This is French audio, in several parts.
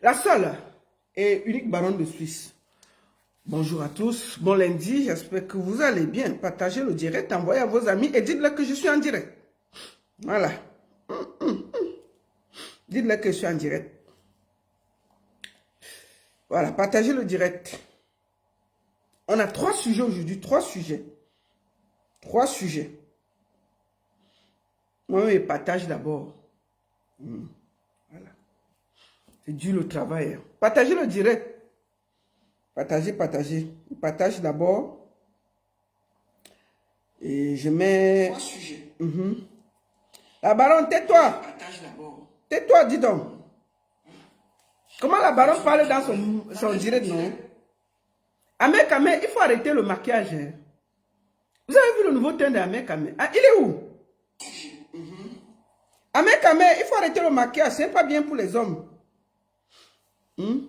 La seule et unique baronne de Suisse. Bonjour à tous, bon lundi, j'espère que vous allez bien. Partagez le direct, envoyez à vos amis et dites-leur que je suis en direct. Voilà. Dites-leur que je suis en direct. Voilà, partagez le direct. On a 3 sujets aujourd'hui, 3 sujets. 3 sujets. Moi, je partage d'abord. Voilà. C'est dur le travail. Partagez le direct. Partagez. Je partage d'abord. Et je mets... 3 sujets. La baronne, tais-toi. Partage d'abord. Tais-toi, dis donc. Comment la baronne parle dans son direct, non? Ahmed Kamel, il faut arrêter le maquillage. Hein. Vous avez vu le nouveau teint d'Ahmed Kamel? Ah, il est où? Ahmed Kamel, il faut arrêter le maquillage. C'est pas bien pour les hommes. Lui,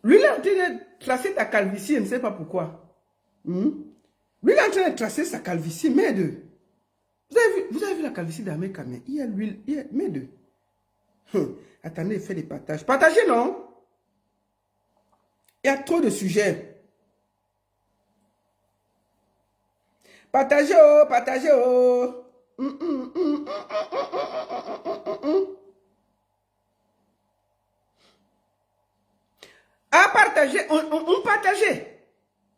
il est en train de tracer ta calvitie, je ne sais pas pourquoi. Lui, il est en train de tracer sa calvitie, mais deux. Vous avez vu la calvitie d'Ahmed Kamel? Il y a l'huile, mais deux. Attendez, il fait des partages. Partagez, non? Il y a trop de sujets. Partagez, oh, partagez, oh. À partager, on partageait.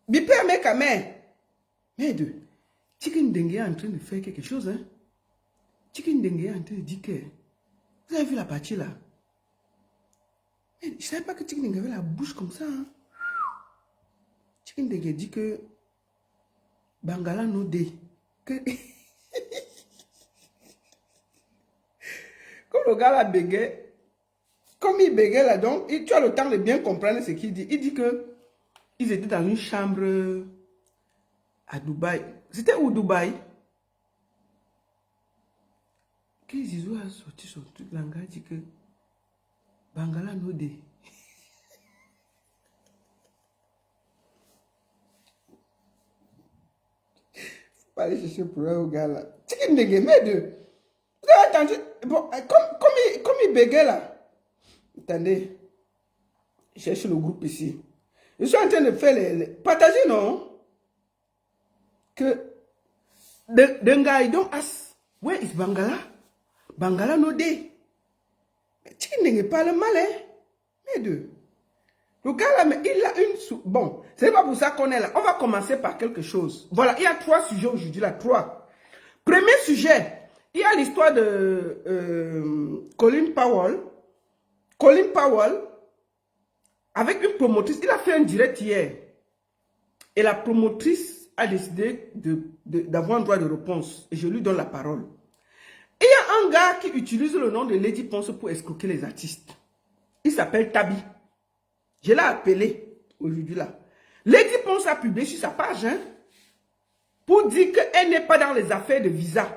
Bipé Ahmed Kamel. Mais deux. Chicken Dengue est en train de faire quelque chose, hein? Chicken Dengue est en train de dire que... Vous avez vu la partie là? Mais je ne savais pas que Chicken Dengue avait la bouche comme ça, hein? Chicken Dengue dit que... Bangala no day. Que... Comme le gars là bégait, comme il bégait là, donc, tu as le temps de bien comprendre ce qu'il dit. Il dit que ils étaient dans une chambre à Dubaï. C'était où Dubaï? Qu'ils ont sorti son truc, l'angla dit que Bangala no day. Faut pas aller chercher pour un gars là. Chicken Dengue, mais deux. Vous avez entendu? Bon, comme il bégait là. Attendez. Je cherche le groupe ici. Je suis en train de faire les... Partagez, non? Que... The guy don't ask, where is Bangala? Bangala no day. Mais Chicken Dengue parle mal, hein? Mais deux. Le gars là, mais il a une... Bon, ce n'est pas pour ça qu'on est là. On va commencer par quelque chose. Voilà, il y a 3 sujets aujourd'hui, là, 3. Premier sujet, il y a l'histoire de Colin Powell. Colin Powell, avec une promotrice, il a fait un direct hier. Et la promotrice a décidé d'avoir un droit de réponse. Et je lui donne la parole. Il y a un gars qui utilise le nom de Lady Ponce pour escroquer les artistes. Il s'appelle Tabi. Je l'ai appelé aujourd'hui là. Lady Ponce a publié sur sa page, hein, pour dire qu'elle n'est pas dans les affaires de visa.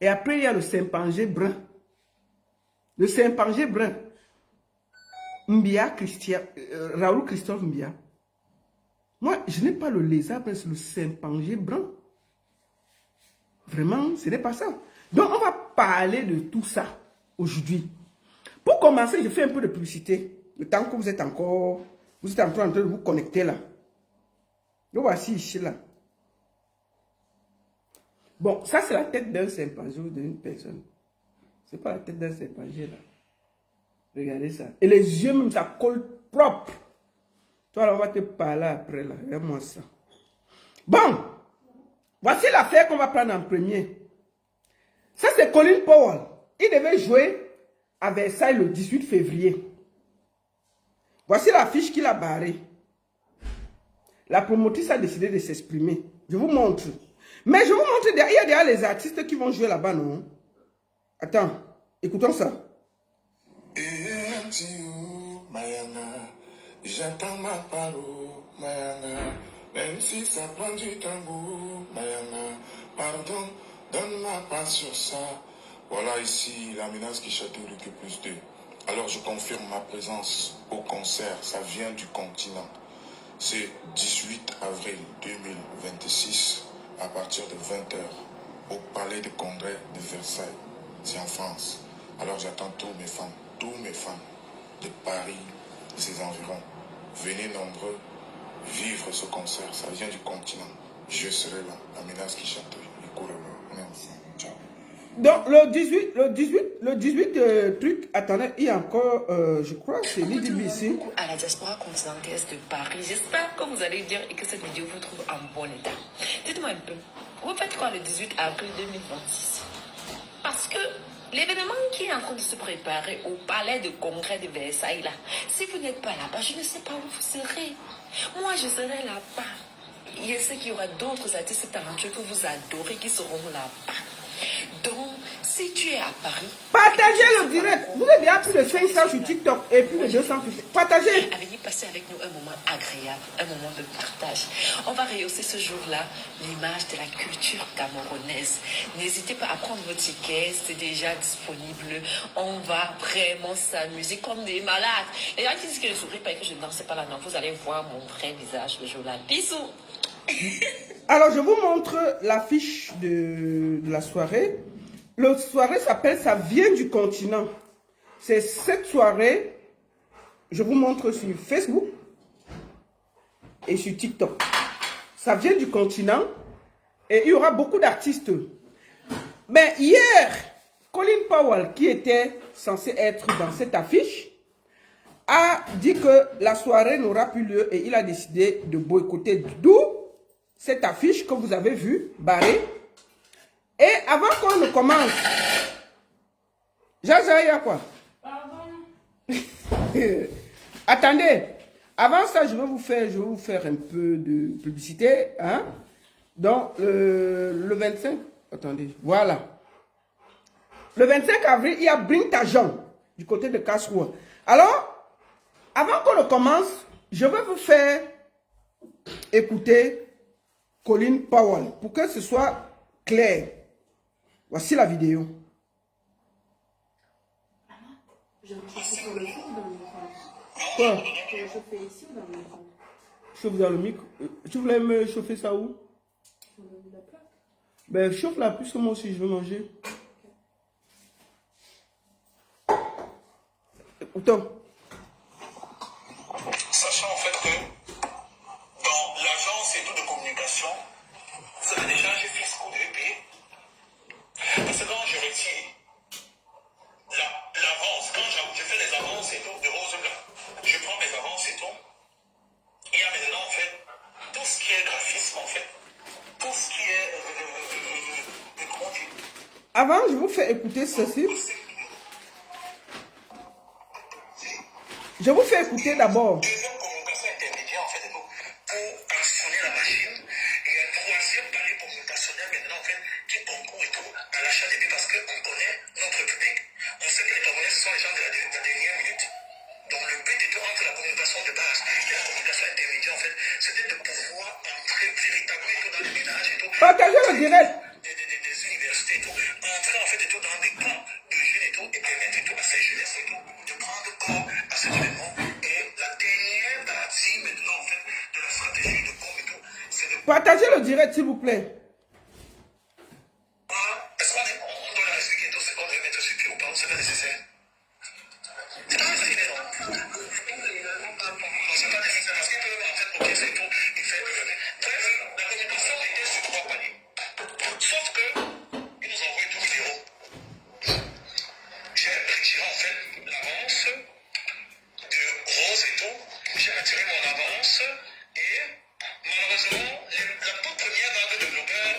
Et après, il y a le Saint-Pangé brun. Le Saint-Pangé brun. Mbia Christian, Raoul Christophe Mbia. Moi, je n'ai pas le lézard, mais c'est le Saint-Pangé brun. Vraiment, ce n'est pas ça. Donc, on va parler de tout ça aujourd'hui. Pour commencer, je fais un peu de publicité. Le temps que vous êtes encore en train de vous connecter là. Le voici ici là. Bon, ça c'est la tête d'un Saint-Pangé ou d'une personne. C'est pas la tête d'un Saint-Pangé là. Regardez ça. Et les yeux même, ça colle propre. Toi là, on va te parler après là. Regarde-moi ça. Bon. Voici l'affaire qu'on va prendre en premier. Ça c'est Colin Powell. Il devait jouer à Versailles le 18 février. Voici la fiche qu'il a barrée. La promotrice a décidé de s'exprimer. Je vous montre. Mais je vous montre, il y a déjà les artistes qui vont jouer là-bas, non? Attends, écoutons ça. J'attends ma parole, Mayana. Même si ça prend du tambour, Mayana. Pardon, donne-moi pas sur ça. Voilà ici la menace qui chatouille le plus 2. Alors je confirme ma présence au concert. Ça vient du continent. C'est 18 avril 2026 à partir de 20 h au Palais de Congrès de Versailles. C'est en France. Alors j'attends tous mes fans. de Paris, de ses environs. Venez nombreux vivre ce concert. Ça vient du continent. Je serai là. La menace qui chante. On est ensemble. Ciao. Donc, le 18 truc, attendez, il y a encore, je crois, c'est Lydie ici. À la diaspora continentale de Paris, j'espère que vous allez bien et que cette vidéo vous trouve en bon état. Dites-moi un peu, vous faites quoi le 18 avril 2026? Parce que l'événement qui est en train de se préparer au palais de congrès de Versailles, là, si vous n'êtes pas là-bas, je ne sais pas où vous serez. Moi, je serai là-bas. Je sais qu'il y aura d'autres artistes talentueux que vous adorez qui seront là-bas. Donc, si tu es à Paris, Partagez le direct. Vous avez déjà plus de 500 sur TikTok et plus de 200 sur... Partagez. venez passer avec nous un moment agréable, un moment de partage. On va rehausser ce jour-là l'image de la culture camerounaise. N'hésitez pas à prendre vos tickets, c'est déjà disponible. On va vraiment s'amuser comme des malades. Les gens qui disent que je ne souris pas et que je ne danse pas là, non, vous allez voir mon vrai visage le jour-là. Bisous. Alors, je vous montre l'affiche de la soirée. La soirée s'appelle « Ça vient du continent ». C'est cette soirée, je vous montre sur Facebook et sur TikTok. Ça vient du continent et il y aura beaucoup d'artistes. Mais hier, Colin Powell, qui était censé être dans cette affiche, a dit que la soirée n'aura plus lieu et il a décidé de boycotter. D'où cette affiche que vous avez vue, barrée. Et avant qu'on ne commence, Jaja, il y a quoi? Attendez, avant ça, je vais vous faire un peu de publicité. Hein? Donc, le 25, attendez, voilà. Le 25 avril, il y a Bring Tajon du côté de Kassoua. Alors, avant qu'on ne commence, je vais vous faire écouter Colin Powell pour que ce soit clair. Voici la vidéo. Je vais chauffer sur le four dans le micro. Quoi? Je vais chauffer ici ou dans le micro? Chauffe dans le micro. Tu voulais me chauffer ça où? Sur la plaque. Ben, chauffe là, puisque moi aussi je veux manger. Écoutons. Sachant en fait que dans l'agence et tout de communication, vous avez des charges fiscaux de payer. Parce que quand je retire l'avance, quand je fais les avances et tout de Rose Blanc, je prends mes avances et tout. Il y a maintenant en fait tout ce qui est graphisme en fait, tout ce qui est comment dire. Avant, je vous fais écouter ceci. Je vous fais écouter d'abord. Deuxième communication intermédiaire en fait pour actionner la machine. Et un troisième palier communicationnel maintenant en fait qui concourt et tout à l'achat des billets parce qu'on connaît notre public. On sait que les Camerounais sont les gens de la dernière minute. Donc le but était entre la communication de base et la communication intermédiaire en fait, c'était de pouvoir entrer véritablement et tout dans les ménages et tout. Partagez le direct. Des universités et tout, entrer en fait et tout dans des camps de jeunes et tout, et permettre et tout à ces jeunesses et tout de prendre corps à cet événement. Et la dernière partie maintenant en fait de la stratégie de com et tout, c'est de Partagez le direct, s'il vous plaît. est-ce qu'on doit leur expliquer tout ce qu'on doit mettre sur pied ou pas, ou c'est pas nécessaire? C'est pas nécessaire, non? Non, c'est pas nécessaire parce qu'il peut en fait bloquer c'est tout, il fait bref, la communication était sur 3 paliers. Sauf que ils nous envoient tout vidéo. J'ai retiré en fait l'avance de Rose et tout. J'ai retiré mon avance et malheureusement, la toute première vague de blogueurs,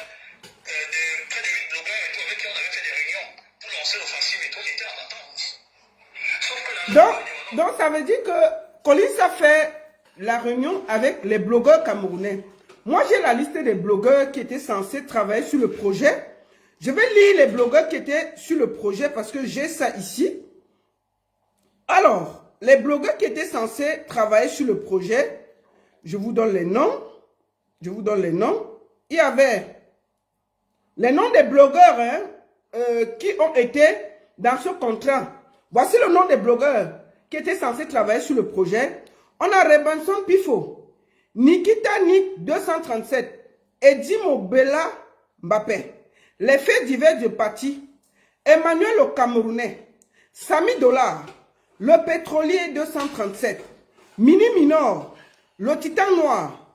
près de 8 blogueurs et tout, avec qui on avait fait des réunions pour lancer l'offensive et tout, ils étaient en attente. Sauf que Donc, ça veut dire que Collins a fait la réunion avec les blogueurs camerounais. Moi, j'ai la liste des blogueurs qui étaient censés travailler sur le projet. Je vais lire les blogueurs qui étaient sur le projet parce que j'ai ça ici. Alors, les blogueurs qui étaient censés travailler sur le projet, je vous donne les noms. Je vous donne les noms. Il y avait les noms des blogueurs hein, qui ont été dans ce contrat. Voici le nom des blogueurs qui étaient censés travailler sur le projet. On a Rebanson Pifo, Nikita Nick 237, Eddie Mobela Mbappé, les faits divers du parti, Emmanuel le Camerounais, Sami Dollar, le pétrolier 237, Mini Minor, le Titan Noir,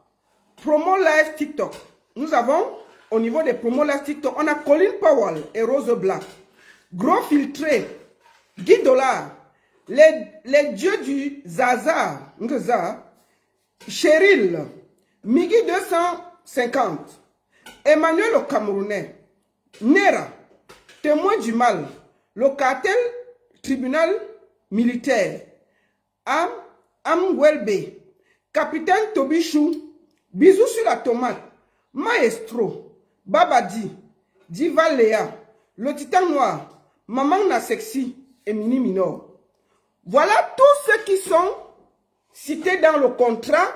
Promo Live TikTok. Nous avons, au niveau des Promo Live TikTok, on a Colin Powell et Rose Black, Gros Filtré, Guy Dollar, les dieux du Zaza, Cheryl, Migi 250, Emmanuel le Camerounais, Nera, Témoin du mal, le cartel tribunal militaire, Amwelbe, Capitaine Tobichou, Bisous sur la tomate, Maestro, Babadi, Diva Léa, le Titan Noir, Maman Na Sexy et Mini Minor. Voilà tous ceux qui sont cités dans le contrat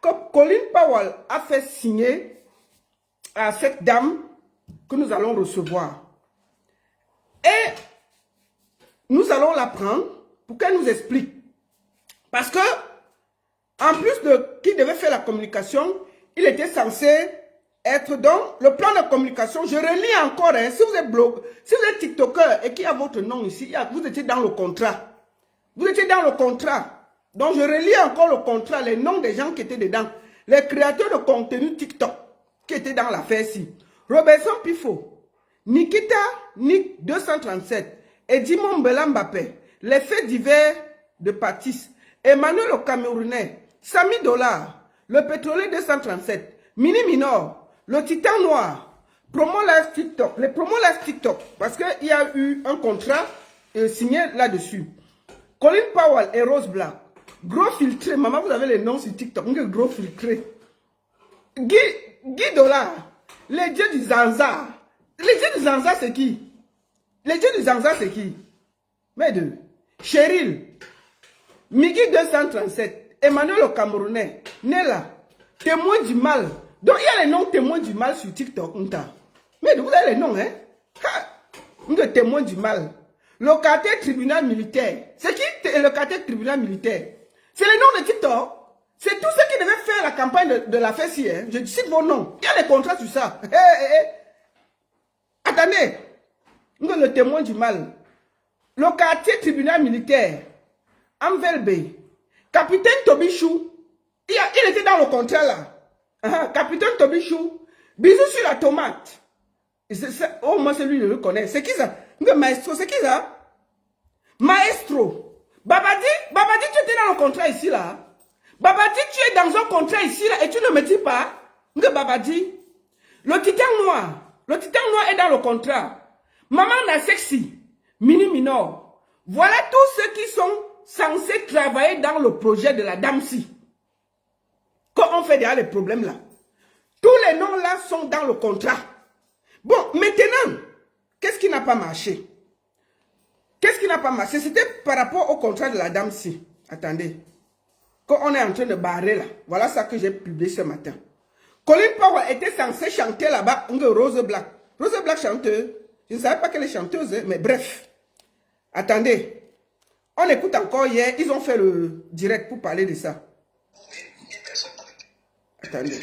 que Colin Powell a fait signer à cette dame que nous allons recevoir. Et nous allons la prendre pour qu'elle nous explique. Parce que, en plus de qui devait faire la communication, il était censé être dans le plan de communication. Je relis encore, hein, si vous êtes blog, si vous êtes TikToker et qu'il y a votre nom ici, vous étiez dans le contrat. Vous étiez dans le contrat. Donc je relis encore le contrat, les noms des gens qui étaient dedans. Les créateurs de contenu TikTok qui étaient dans l'affaire-ci. Robertson Pifo, Nikita Nick 237, Edimon Mbappé, les faits divers de Patis, Emmanuel le Camerounais, Samy Dollar, le pétrolier 237, Mini Minor, le Titan Noir, Promo Live TikTok, les Promo Live TikTok, parce qu'il y a eu un contrat signé là-dessus. Colin Powell et Rose Black, Gros Filtré, maman vous avez les noms sur TikTok, Gros Filtré, Guy Dollar, les dieux du Zanza. Les dieux du Zanza c'est qui? Les dieux du Zanza c'est qui? Mais deux. Cheryl, Migi 237, Emmanuel le Camerounais, Nella, Témoin du mal. Donc il y a les noms témoins du mal sur TikTok. Mais vous avez les noms, hein? De témoin du mal. Le quartier tribunal militaire. C'est qui le quartier tribunal militaire? C'est les noms de TikTok. C'est tous ceux qui devaient faire la campagne de la FESI. Hein? Je cite vos noms. Il y a les contrats sur ça. Attendez. Le témoin du mal. Le quartier tribunal militaire. Amvelbe. Capitaine Tobichou. Il était dans le contrat là. Capitaine Tobichou. Bisous sur la tomate. Oh, moi, celui, je le connais. C'est qui ça? Maestro, c'est qui ça? Maestro. Babadi, tu étais dans le contrat ici là. Babadi, tu es dans un contrat ici là et tu ne me dis pas. Babadi. Le Titan Noir. Le Titan Noir est dans le contrat. Maman Na Sexy. Mini Minor. Voilà tous ceux qui sont censés travailler dans le projet de la dame-ci. Quand on fait déjà les problèmes là. Tous les noms là sont dans le contrat. Bon, maintenant, qu'est-ce qui n'a pas marché? Qu'est-ce qui n'a pas marché? C'était par rapport au contrat de la dame-ci. Attendez. Quand on est en train de barrer là. Voilà ça que j'ai publié ce matin. Colin Powell était censé chanter là-bas Rose Black. Rose Black chanteuse. Je ne savais pas qu'elle est chanteuse, mais bref. Attendez. On écoute encore hier. Ils ont fait le direct pour parler de ça. Attendez.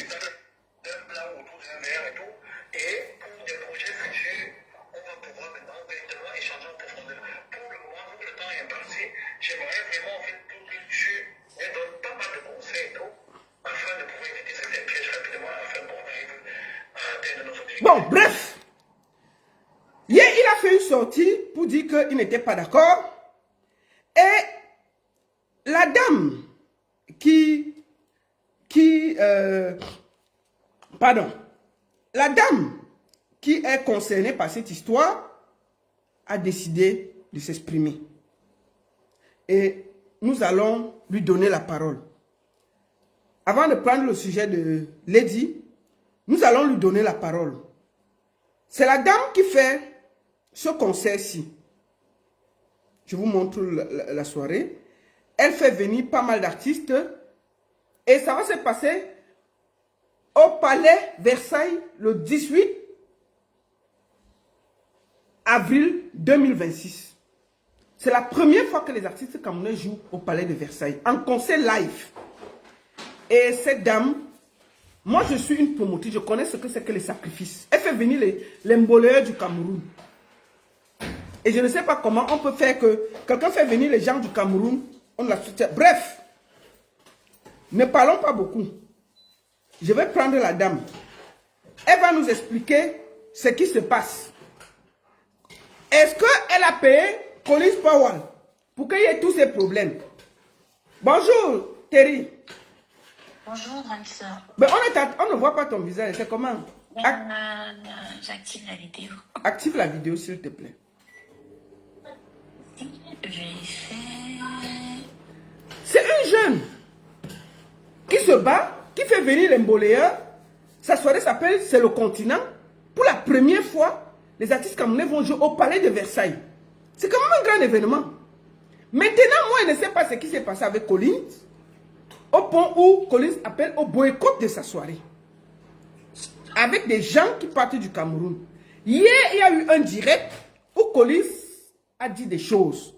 J'aimerais vraiment en fait pour que tu me donnes pas mal de conseils afin de pouvoir éviter certains pièges rapidement afin qu'on arrive à atteindre nos objectifs. Bon, bref. Hier, il a fait une sortie pour dire qu'il n'était pas d'accord. Et la dame la dame qui est concernée par cette histoire a décidé de s'exprimer. Et nous allons lui donner la parole. Avant de prendre le sujet de Lady, nous allons lui donner la parole. C'est la dame qui fait ce concert-ci. Je vous montre la soirée. Elle fait venir pas mal d'artistes. Et ça va se passer au Palais Versailles le 18 avril 2026. C'est la première fois que les artistes camerounais jouent au Palais de Versailles, en concert live. Et cette dame, moi je suis une promotrice, je connais ce que c'est que les sacrifices. Elle fait venir les mboleurs du Cameroun. Et je ne sais pas comment on peut faire que quelqu'un fait venir les gens du Cameroun, on la soutient. Bref, ne parlons pas beaucoup. Je vais prendre la dame. Elle va nous expliquer ce qui se passe. Est-ce qu'elle a payé Collins Powell pour qu'il y ait tous ces problèmes? Bonjour, Terry. Bonjour, grande sœur. Mais on ne voit pas ton visage. C'est comment? J'active la vidéo. Active la vidéo, s'il te plaît. Je vais faire... C'est une jeune qui se bat, qui fait venir les mboléens. Sa soirée s'appelle C'est le continent. Pour la première fois, les artistes camerounais vont jouer au palais de Versailles. C'est quand même un grand événement. Maintenant, moi, je ne sais pas ce qui s'est passé avec Collins. Au point où Collins appelle au boycott de sa soirée. Avec des gens qui partent du Cameroun. Hier, il y a eu un direct où Collins a dit des choses.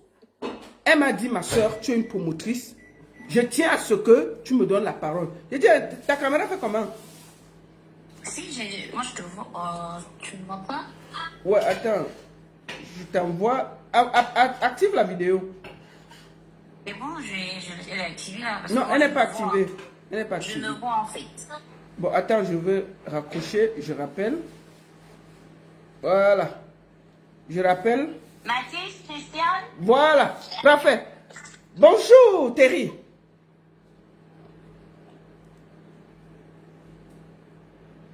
Elle m'a dit, ma soeur, tu es une promotrice. Je tiens à ce que tu me donnes la parole. J'ai dit, ta caméra fait comment? Si, moi je te vois. Tu ne vois pas? Ouais, attends. Je t'envoie. Active la vidéo. Mais bon, je l'ai activée là. Parce Non, que elle moi, n'est pas je vois. activée. Elle n'est pas Je activée. le vois en fait. Bon, attends, je veux raccrocher. Je rappelle. Voilà. Je rappelle. Mathis, Christiane? Voilà. Parfait. Bonjour, Terry.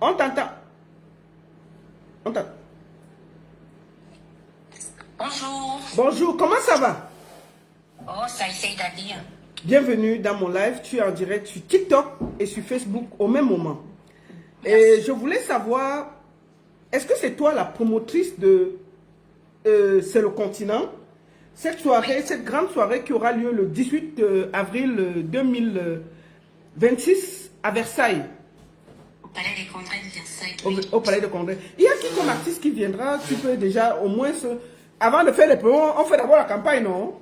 On t'entend. On t'entend. Bonjour. Bonjour, comment ça va? Oh, ça essaye d'aller. Bienvenue dans mon live. Tu es en direct sur TikTok et sur Facebook au même moment. Et je voulais savoir, est-ce que c'est toi la promotrice de C'est le continent? Cette soirée, cette grande soirée qui aura lieu le 18 avril 2026 à Versailles. Au Palais des Congrès de Versailles. Au Palais de Congrès. Il y a qui comme artiste qui viendra? Tu peux déjà au moins avant de faire les promos, on fait d'abord la campagne, non?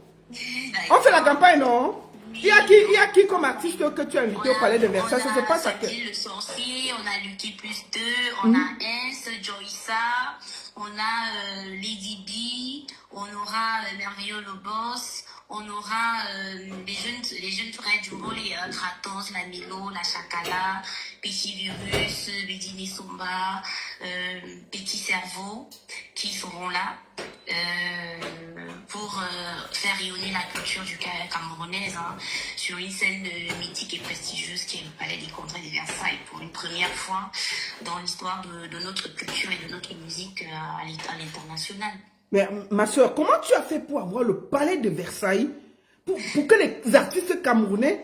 On fait la campagne, non? Il y a qui comme artiste que tu as invité au Palais de Versailles? Ça se passe à quel? Le sorcier, on a Lucky plus 2, on a S, Joyssa, on a Lady B, on aura Merveilleux Lobos, on aura les jeunes frères du rôle, Kratos, la Milo, la Chakala, Petit Virus, Bédini Somba, Petit Cerveau, qui seront là pour faire rayonner la culture du camerounaise sur une scène mythique et prestigieuse qui est le Palais des Congrès de Versailles pour une première fois dans l'histoire de notre culture et de notre musique à l'international. Mais ma soeur, comment tu as fait pour avoir le Palais de Versailles pour que les artistes camerounais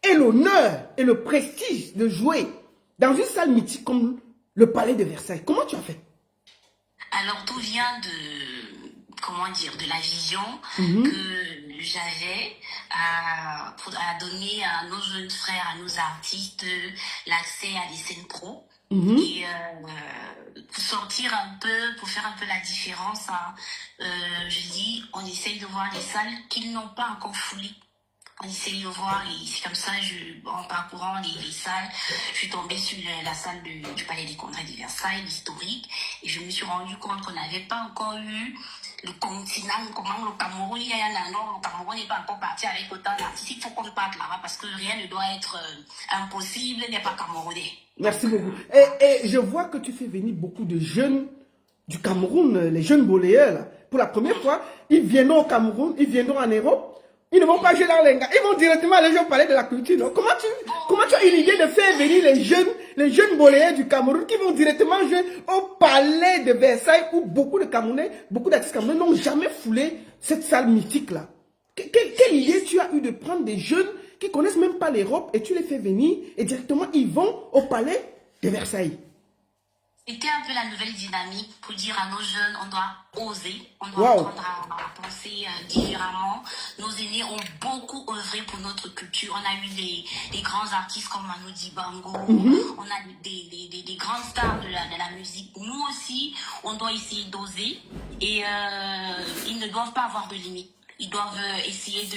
aient l'honneur et le prestige de jouer dans une salle mythique comme le Palais de Versailles? Comment tu as fait? Alors, tout vient de la vision que j'avais à donner à nos jeunes frères, à nos artistes, l'accès à des scènes pro. Et pour sortir un peu, pour faire un peu la différence, je dis, on essaye de voir les salles qu'ils n'ont pas encore foulées. On essaye de voir, et c'est comme ça, en parcourant les salles, je suis tombée sur la salle du Palais des Congrès de Versailles, l'historique, et je me suis rendu compte qu'on n'avait pas encore eu le continent, comment le Cameroun, il y a un an, le Cameroun n'est pas encore parti avec autant d'artistes. Il faut qu'on parte là-bas parce que rien ne doit être impossible, n'est pas camerounais. Merci beaucoup. Et je vois que tu fais venir beaucoup de jeunes du Cameroun, les jeunes boléens, là. Pour la première fois, ils viendront au Cameroun, ils viendront en Europe. Ils ne vont pas jouer dans l'Enga. Ils vont directement aller au Palais de la Culture. Non? Comment tu as une idée de faire venir les jeunes boléens du Cameroun qui vont directement jouer au Palais de Versailles où beaucoup de Camerounais, beaucoup d'artistes camerounais n'ont jamais foulé cette salle mythique-là? Quelle idée tu as eu de prendre des jeunes qui ne connaissent même pas l'Europe et tu les fais venir et directement ils vont au Palais de Versailles? C'était un peu la nouvelle dynamique pour dire à nos jeunes, on doit oser, on doit apprendre à penser différemment. Nos aînés ont beaucoup œuvré pour notre culture. On a eu des grands artistes comme Manu Dibango, on a des grandes stars de la musique. Nous aussi, on doit essayer d'oser et ils ne doivent pas avoir de limites. Ils doivent essayer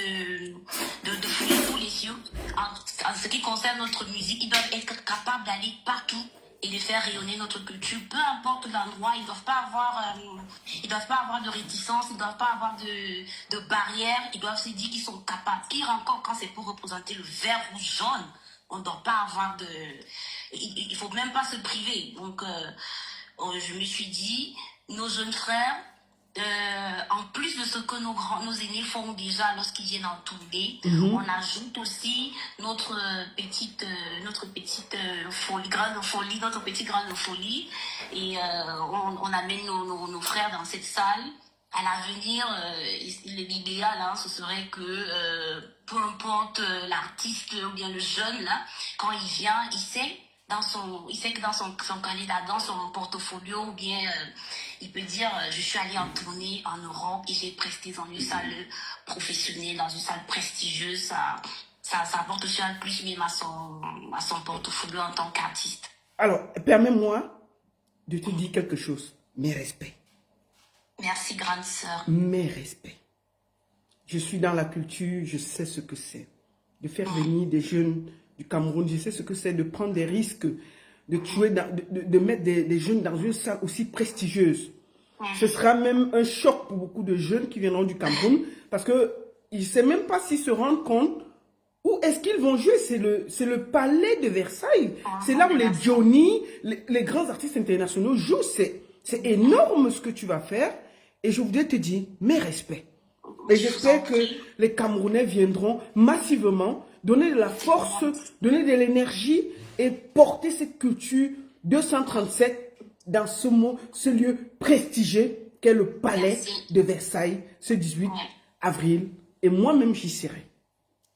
de fouiller tous les cieux. En ce qui concerne notre musique, ils doivent être capables d'aller partout et de faire rayonner notre culture, peu importe l'endroit. Ils doivent pas avoir de réticence, ils doivent pas avoir de barrières. Ils doivent se dire qu'ils sont capables. Pire encore quand c'est pour représenter le vert ou jaune. On ne doit pas avoir de... Il faut même pas se priver. Donc, je me suis dit, nos jeunes frères, en plus de ce que nos aînés font déjà lorsqu'ils viennent en tournée, on ajoute aussi notre petite folie, grande folie, notre petite grande folie, et on amène nos frères dans cette salle. À l'avenir, l'idéal, hein, ce serait que peu importe l'artiste ou bien le jeune là, quand il vient, il sait que dans son candidat, dans son portfolio, ou bien il peut dire je suis allé en tournée en Europe et j'ai presté dans une salle professionnelle, dans une salle prestigieuse. Ça apporte aussi un plus même à son portfolio en tant qu'artiste. Alors, permets-moi de te dire quelque chose. Mes respects. Merci, grande sœur. Mes respects. Je suis dans la culture, je sais ce que c'est. De faire venir des jeunes du Cameroun, je sais ce que c'est de prendre des risques, de tuer, de mettre des jeunes dans une salle aussi prestigieuse. Ce sera même un choc pour beaucoup de jeunes qui viendront du Cameroun parce qu'ils ne savent même pas s'ils se rendent compte où est-ce qu'ils vont jouer. C'est le palais de Versailles. C'est là où les Johnny, les grands artistes internationaux jouent. C'est énorme ce que tu vas faire. Et je voudrais te dire mes respects. Et j'espère que les Camerounais viendront massivement donner de la force, donner de l'énergie et porter cette culture 237 dans ce lieu prestigieux qu'est le palais de Versailles ce 18 avril. Et moi-même, j'y serai.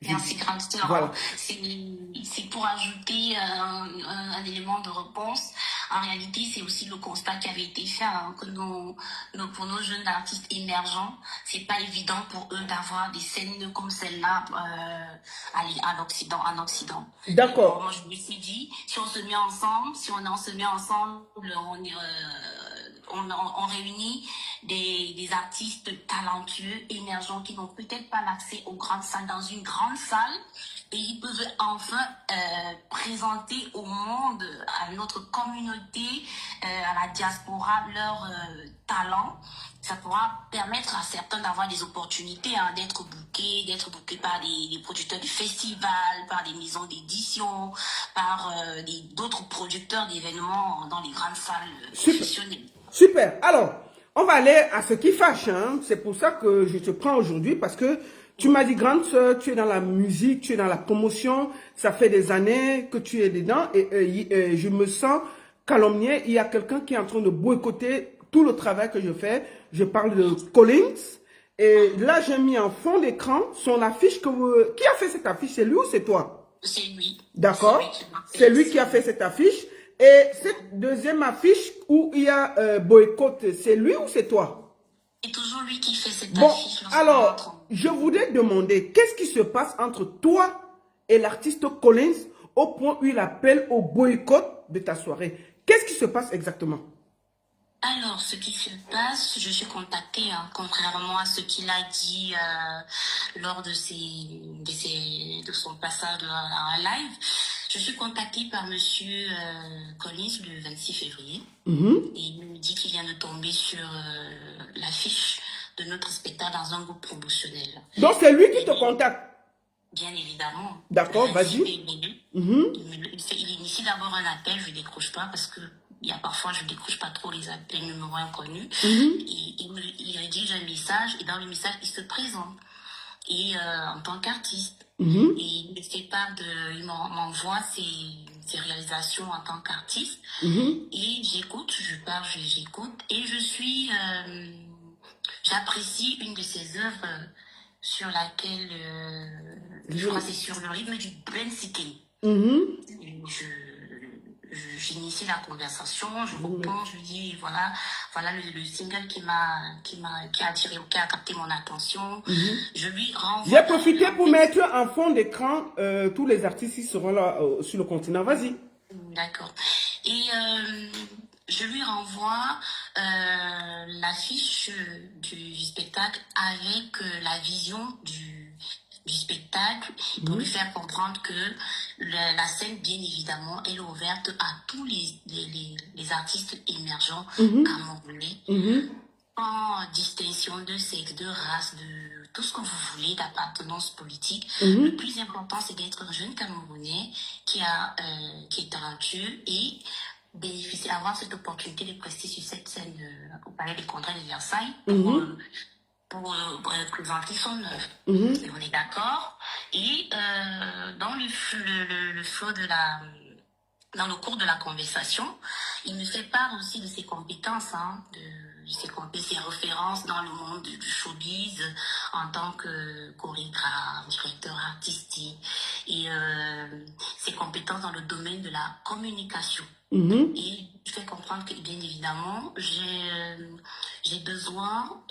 Merci, grande sœur. Voilà. C'est pour ajouter un élément de réponse. En réalité, c'est aussi le constat qui avait été fait, hein, que pour nos jeunes artistes émergents, c'est pas évident pour eux d'avoir des scènes comme celle-là en Occident. D'accord. Moi, je me suis dit, si on se met ensemble, on réunit des artistes talentueux, émergents, qui n'ont peut-être pas l'accès aux grandes salles, dans une grande salle, et ils peuvent enfin présenter au monde, à notre communauté, à la diaspora, leur talent. Ça pourra permettre à certains d'avoir des opportunités, hein, d'être bookés par des producteurs de festivals, par des maisons d'édition, par d'autres producteurs d'événements dans les grandes salles professionnelles. Super. Alors, on va aller à ce qui fâche. Hein. C'est pour ça que je te prends aujourd'hui parce que tu m'as dit, grande sœur, tu es dans la musique, tu es dans la promotion. Ça fait des années que tu es dedans et je me sens calomnié. Il y a quelqu'un qui est en train de boycotter tout le travail que je fais. Je parle de Collins. Et là, j'ai mis en fond d'écran son affiche Qui a fait cette affiche? C'est lui ou c'est toi? C'est lui. D'accord. C'est lui qui a fait cette affiche. Et cette deuxième affiche où il y a boycott, c'est lui ou c'est toi? C'est toujours lui qui fait cette Bon, affiche. alors, je voudrais demander, qu'est-ce qui se passe entre toi et l'artiste Collins au point où il appelle au boycott de ta soirée? Qu'est-ce qui se passe exactement? Alors, ce qui se passe, je suis contactée, hein, contrairement à ce qu'il a dit lors de son passage en live. Je suis contactée par monsieur Collins le 26 février. Et il me dit qu'il vient de tomber sur l'affiche de notre spectacle dans un groupe promotionnel. Donc, c'est lui qui te contacte? Bien évidemment. D'accord, vas-y. Il initie d'abord un appel, je ne décroche pas parce que parfois je ne décroche pas trop les appels numéros inconnus. Il rédige un message et dans le message, il se présente. Et en tant qu'artiste. Et il me fait part il m'envoie ses réalisations en tant qu'artiste. Et j'écoute, j'écoute. Et j'apprécie une de ses œuvres sur laquelle, je crois que c'est sur le rythme du brainseeking. J'initie la conversation, je réponds, je dis voilà le single qui a capté mon attention. Je lui renvoie. J'ai profité pour mettre en fond d'écran tous les artistes qui seront là sur le continent. Vas-y. D'accord. Et je lui renvoie l'affiche du spectacle avec la vision du spectacle pour lui faire comprendre que la scène, bien évidemment, elle est ouverte à tous les artistes émergents camerounais, sans distinction de sexe, de race, de tout ce que vous voulez, d'appartenance politique. Le plus important, c'est d'être un jeune Camerounais qui est talentueux et bénéficier, avoir cette opportunité de prester sur cette scène au Palais des Congrès de Versailles pour présenter son œuvre. Et on est d'accord. Et dans le flow de dans le cours de la conversation, il me fait part aussi de ses compétences, ses références dans le monde du showbiz en tant que chorégraphe, directeur artistique et ses compétences dans le domaine de la communication. Et je fais comprendre que, bien évidemment, j'ai besoin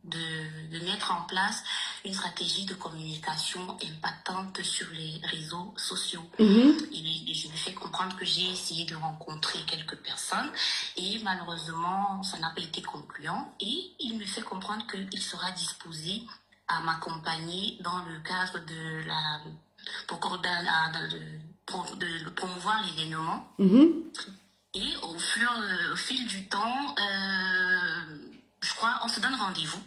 de mettre en place une stratégie de communication impactante sur les réseaux sociaux. Et je lui fais comprendre que j'ai essayé de rencontrer quelques personnes et malheureusement, ça n'a pas été concluant. Et il me fait comprendre qu'il sera disposé à m'accompagner dans le cadre de de promouvoir l'événement. Et au fil du temps, je crois, on se donne rendez-vous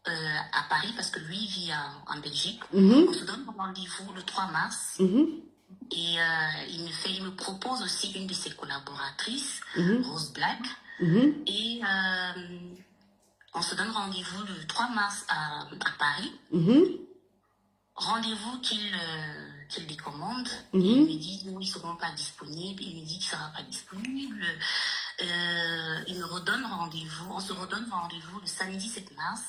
à Paris parce que lui il vit en Belgique. On se donne rendez-vous le 3 mars. Et il me propose aussi une de ses collaboratrices, Rose Black. Et on se donne rendez-vous le 3 mars à Paris. Rendez-vous qu'il décommande. Il me dit non, ils ne seront pas disponibles. Il me dit qu'il ne sera pas disponible. Il me redonne rendez-vous. On se redonne rendez-vous le samedi 7 mars.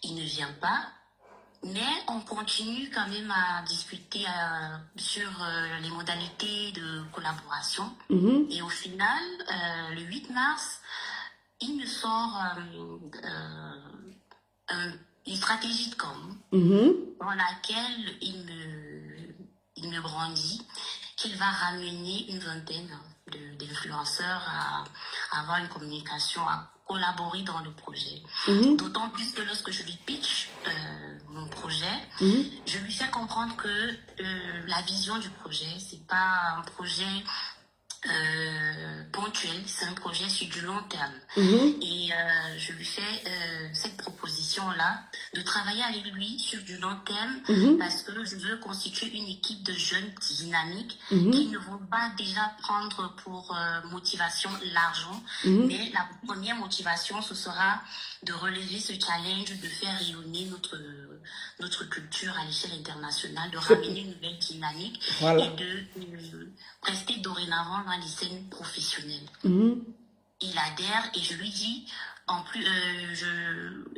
Il ne vient pas. Mais on continue quand même à discuter sur les modalités de collaboration. Et au final, le 8 mars, il me sort une stratégie de com dans laquelle il me brandit qu'il va ramener une vingtaine d'influenceurs à avoir une communication, à collaborer dans le projet. D'autant plus que lorsque je lui pitch mon projet, je lui fais comprendre que la vision du projet, c'est pas un projet ponctuel, c'est un projet sur du long terme. Et je lui fais cette proposition-là de travailler avec lui sur du long terme parce que je veux constituer une équipe de jeunes dynamiques qui ne vont pas déjà prendre pour motivation l'argent, mais la première motivation, ce sera de relever ce challenge, de faire rayonner notre culture à l'échelle internationale, de ramener une nouvelle dynamique et de rester dorénavant dans les scènes professionnelles. Il adhère et je lui dis, en plus,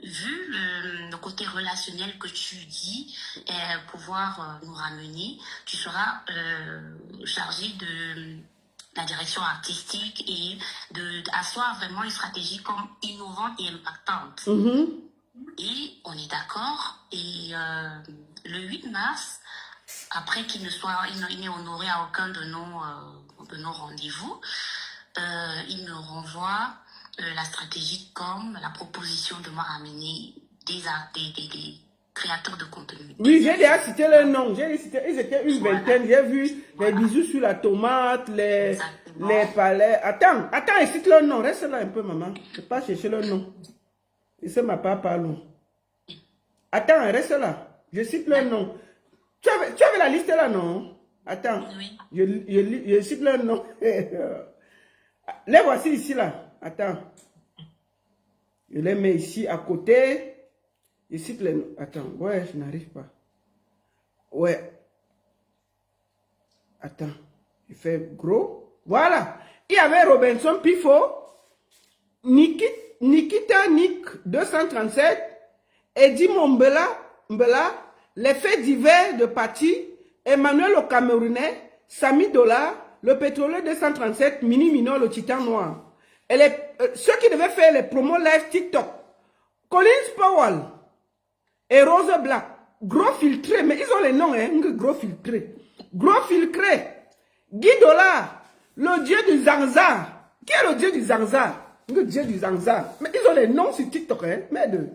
vu le côté relationnel que tu dis, pouvoir nous ramener, tu seras chargé de la direction artistique et d'asseoir vraiment une stratégie comme innovante et impactante. Et on est d'accord. Et le 8 mars, après qu'il n'ait honoré à aucun de nos rendez-vous, il me renvoie la stratégie comme la proposition de me ramener des créateurs de contenu. Oui, j'ai déjà cité leur nom. Ils étaient une vingtaine. J'ai vu les bisous sur la tomate, les palais. Attends, ils citent leur nom. Reste là un peu, maman. Je ne vais pas chercher leur nom. Et c'est ma papa, non. Attends, reste là. Je cite leur nom. Tu avais la liste là, non? Attends. Oui. Je cite leur nom. Les voici ici, là. Attends. Je les mets ici à côté. Je cite les noms. Attends. Ouais, je n'arrive pas. Ouais. Attends. Je fais gros. Voilà. Il y avait Robinson Pifo, Nikita Nick 237, Eddie Mombela, les faits divers de Patti, Emmanuel le Camerounais, Sami Dollar, le pétrolier 237, Mini Minor, le titan noir. Et ceux qui devaient faire les promos live TikTok, Collins Powell et Rose Black, gros filtré, mais ils ont les noms, hein, gros filtré. Gros filtré, Guy Dollar, le dieu du Zanza. Qui est le dieu du Zanza? Le dieu du Zanza. Mais ils ont les noms sur TikTok, hein, merde.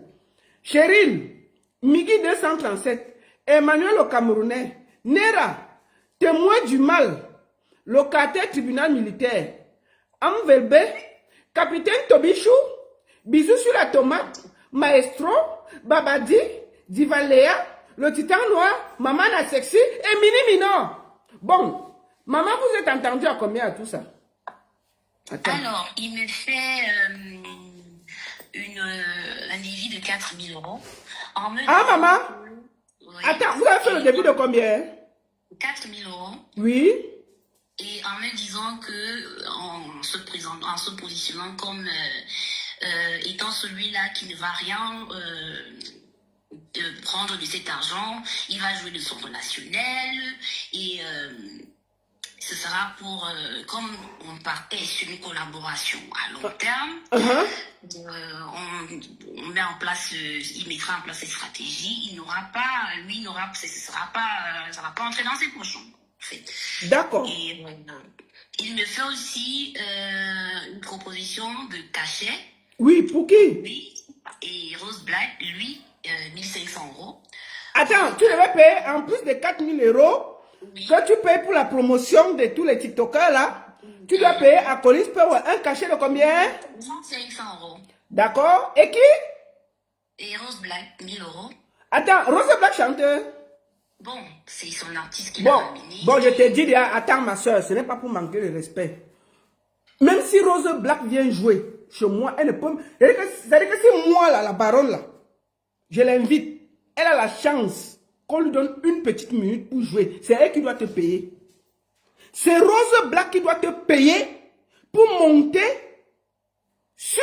Cheryl, Migi 237, Emmanuel le Camerounais, Nera, témoin du mal, locataire tribunal militaire, Amvelbe, capitaine Tobichou, bisous sur la tomate, Maestro, Babadi, Divaléa, le titan noir, Maman la sexy et Mini Mino. Bon, maman, vous êtes entendu à combien à tout ça? Attends. Alors, il me fait un devis de 4 000 euros. Maman? Oui, Attends, vous avez fait le début de combien? 4 000 euros. Oui. Et en me disant que, en se positionnant comme étant celui-là qui ne va rien de prendre de cet argent, il va jouer de son relationnel et ce sera pour, comme on partait sur une collaboration à long terme, on met en place, il mettra en place ses stratégies, il n'aura pas, lui n'aura, ça va pas entrer dans ses pochons. En fait. D'accord. Et il me fait aussi une proposition de cachet. Oui, pour qui? Oui. Et Rose Black, lui, 1500 euros. Attends, tu devais payer en plus de 4 000 euros Oui. que tu payes pour la promotion de tous les TikTokers là. Tu dois payer à Collins Power un cachet de combien? 500 euros. D'accord. Et qui? Et Rose Black, 1000 euros. Attends, Rose Black chanteur. Bon, c'est son artiste qui l'a Bon, ramené. bon, je te dis, attends ma soeur, ce n'est pas pour manquer de respect. Même si Rose Black vient jouer chez moi, elle ne peut... C'est-à-dire que si moi, là, la baronne, là, je l'invite, elle a la chance qu'on lui donne une petite minute pour jouer. C'est elle qui doit te payer. C'est Rose Black qui doit te payer pour monter sur...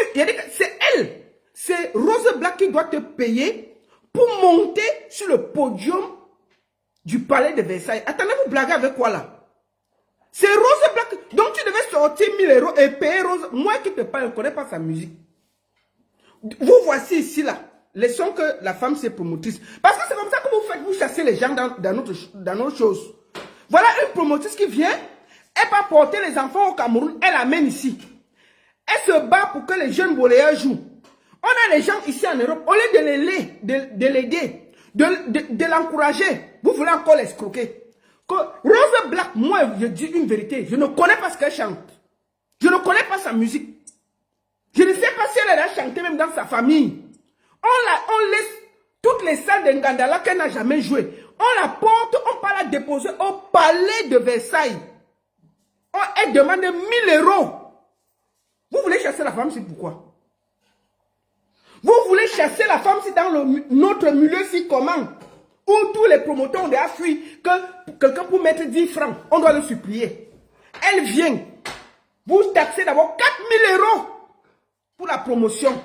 C'est elle. C'est Rose Black qui doit te payer pour monter sur le podium du palais de Versailles. Attendez, vous blaguez avec quoi là? C'est Rose Black. Donc tu devais sortir 1000 euros et payer Rose. Moi qui te parle, je ne connais pas sa musique. Vous voici ici là. Laissons que la femme soit promotrice. Parce que c'est comme ça que vous faites, vous chassez les gens dans nos choses. Voilà une promotrice qui vient. Elle va porter les enfants au Cameroun. Elle amène ici. Elle se bat pour que les jeunes volleyeurs jouent. On a les gens ici en Europe. Au lieu de l'aider, de l'encourager, vous voulez encore l'escroquer. Rose Black, moi, je dis une vérité. Je ne connais pas ce qu'elle chante. Je ne connais pas sa musique. Je ne sais pas si elle a chanté même dans sa famille. On laisse toutes les salles de Ngandala qu'elle n'a jamais joué. On la porte, on part la déposer au palais de Versailles. Elle demande 1000 euros. Vous voulez chasser la femme, c'est pourquoi? Vous voulez chasser la femme, c'est dans notre milieu, si comment? Où tous les promoteurs ont déjà fui que quelqu'un pour mettre 10 francs, on doit le supplier. Elle vient. Vous taxez d'abord 4000 euros pour la promotion.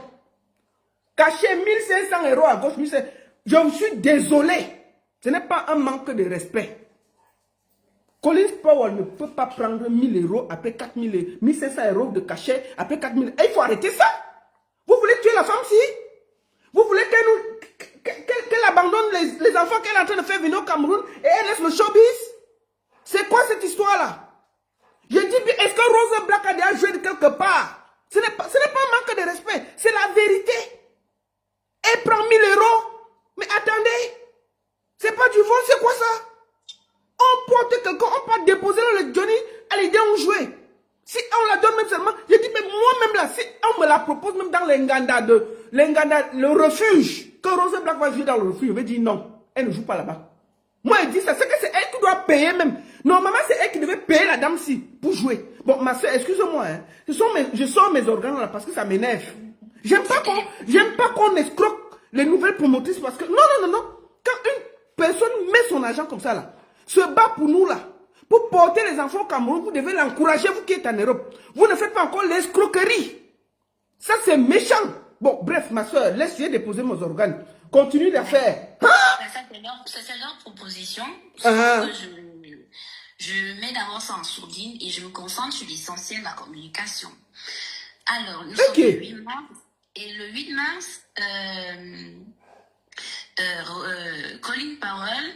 Cachez 1500 euros à gauche, 1500. Je suis désolé. Ce n'est pas un manque de respect. Collins Powell ne peut pas prendre 1000 euros après 1500 euros de cachet après 4000. Il faut arrêter ça. Vous voulez tuer la femme si? Vous voulez qu'elle abandonne les enfants qu'elle est en train de faire venir au Cameroun et elle laisse le showbiz? C'est quoi cette histoire-là? Je dis, est-ce que Rose Black a déjà joué de quelque part? Ce n'est pas un manque de respect, c'est la vérité. Elle prend 1000 euros. Mais attendez, c'est pas du vol, c'est quoi ça? On porte quelqu'un, on peut déposer le Johnny, allez, viens on jouer. Si on la donne même seulement, je dis, mais moi-même là, si on me la propose même dans l'Enganda, le refuge, que Rose Black va jouer dans le refuge, je vais dire non, elle ne joue pas là-bas. Moi, elle dit ça, c'est que c'est elle qui doit payer même. Normalement, c'est elle qui devait payer la dame-ci pour jouer. Bon, ma soeur, excuse-moi, hein, je sors mes organes là parce que ça m'énerve. J'aime pas qu'on escroque les nouvelles promotrices parce que, non. Quand une personne met son argent comme ça là, se bat pour nous là, pour porter les enfants au Cameroun, vous devez l'encourager, vous qui êtes en Europe. Vous ne faites pas encore l'escroquerie. Ça, c'est méchant. Bon, bref, ma soeur, laisse-moi déposer mes organes. Continue d'affaire. C'est leur proposition. Je mets d'abord ça en sourdine et je me concentre sur l'essentiel de la communication. Alors, nous sommes le 8 mars. Et le 8 mars, Colin Powell,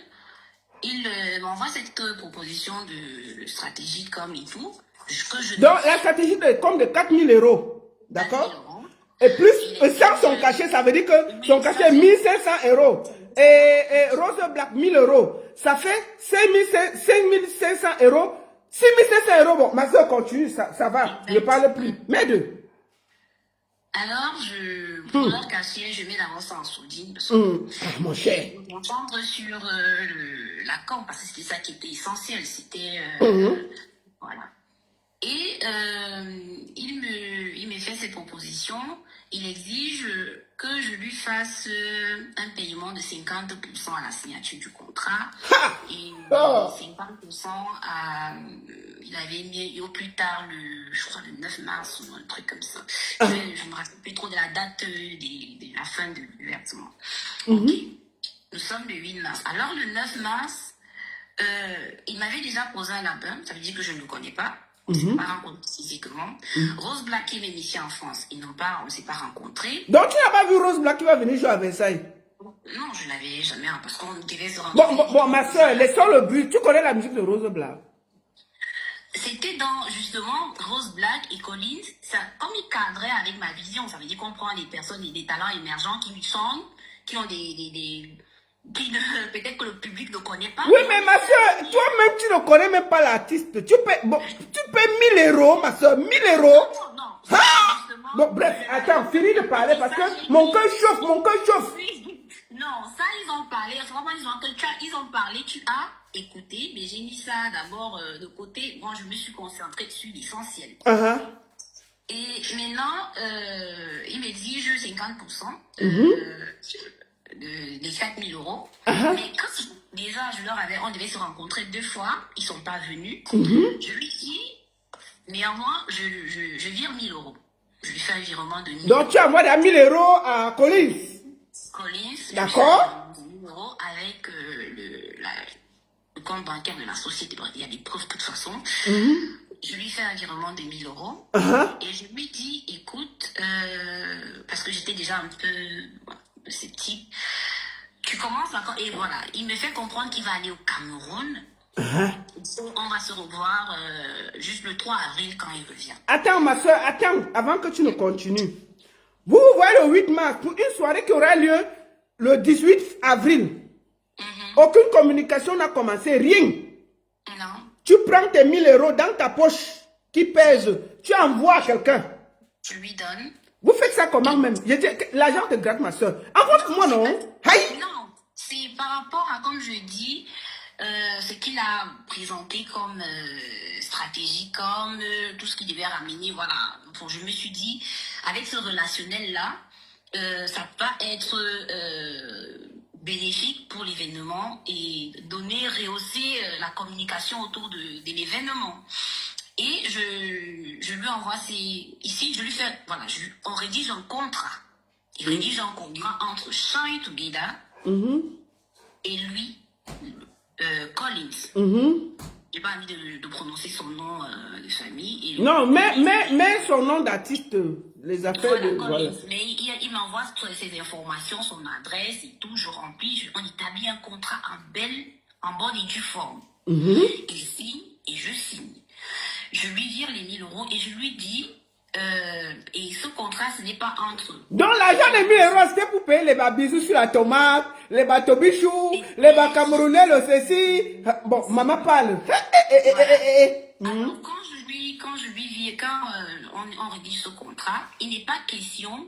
il m'envoie cette proposition de stratégie comme et tout. Donc, la stratégie de comme de 4000 euros. D'accord? Et plus, sans son cachet, ça veut dire que son cachet est 1500 euros. et Rose Black 1000 euros. Ça fait 5500 euros. 6500 euros. Bon, ma soeur continue, ça va. Je ne parle plus. Mais deux. Alors, pour leur cacher, je mets d'avance en sourdine. Parce que Mon cher. je me concentre sur la com, parce que c'était ça qui était essentiel. C'était. Voilà. Et il me fait cette proposition. Il exige que je lui fasse un paiement de 50% à la signature du contrat. Et 50% à. Il avait mis au plus tard, je crois, le 9 mars ou un truc comme ça. Je ne me rappelle plus trop de la date de la fin du versement. Ok. Nous sommes le 8 mars. Alors, le 9 mars, il m'avait déjà posé un lapin. Ça veut dire que je ne le connais pas. On ne s'est pas rencontrés physiquement. Rose Black et Mémichi en France, on ne s'est pas rencontrés. Donc, tu n'as pas vu Rose Black qui va venir jouer à Versailles? Non, je ne l'avais jamais, parce qu'on devait se rencontrer. Bon, ma soeur, laissons le but. Tu connais la musique de Rose Black? C'était dans, justement, Rose Black et Collins, ça, comme ils cadraient avec ma vision, ça veut dire qu'on prend des personnes et des talents émergents qui chantent, qui ont peut-être que le public ne connaît pas. Oui, mais ma soeur, toi-même, tu ne connais même pas l'artiste. Tu paies 1000 euros, ma soeur, 1000 euros. Non. Bon, bref, attends, finis de parler parce que mon cœur chauffe. Non, ça, ils ont parlé. Vraiment, ils ont parlé. Tu as écouté, mais j'ai mis ça d'abord de côté. Moi, je me suis concentrée sur l'essentiel. Et maintenant, il m'exige 50% des 4000 euros. Mais quand déjà, on devait se rencontrer 2 fois, ils ne sont pas venus. Je lui dis, néanmoins, je vire 1000 euros. Je lui fais un virement de 1000 euros. Donc, tu envoies 1000 euros à Collins. D'accord. 1000 euros avec le compte bancaire de la société. Il y a des preuves de toute façon. Je lui fais un virement de 1000 euros. Et je lui dis, écoute, parce que j'étais déjà un peu sceptique, tu commences encore. Et voilà, il me fait comprendre qu'il va aller au Cameroun. On va se revoir juste le 3 avril quand il revient. Attends, ma soeur, avant que tu ne continues. Vous voyez le 8 mars pour une soirée qui aura lieu le 18 avril. Aucune communication n'a commencé, rien. Non. Tu prends tes 1000 euros dans ta poche qui pèse, tu envoies à quelqu'un. Je lui donne. Vous faites ça comment même? L'argent te gratte, ma soeur. Envoie-moi, non? Non, c'est par rapport à, comme je dis, ce qu'il a présenté comme stratégie, comme tout ce qu'il devait ramener, voilà. Bon, je me suis dit, avec ce relationnel-là, ça va être bénéfique pour l'événement et rehausser la communication autour de l'événement. Et je lui envoie ici, je lui fais, voilà, on rédige un contrat. Il rédige un contrat entre Shine Together et lui, Collins. J'ai pas envie de prononcer son nom de famille. Non, mais son nom d'artiste, les affaires voilà, de... Voilà. Mais il m'envoie ces informations, son adresse et tout, je remplis, on établit un contrat en bonne et due forme. Il signe et je signe. Je lui vire les 1000 euros et je lui dis, et ce contrat, ce n'est pas entre... Donc l'argent de 1000 euros, c'était pour payer les bisous sur la tomate, les bateaux bichous, les camerounais, le ceci. Bon, maman parle. Alors, quand on rédige ce contrat, il n'est pas question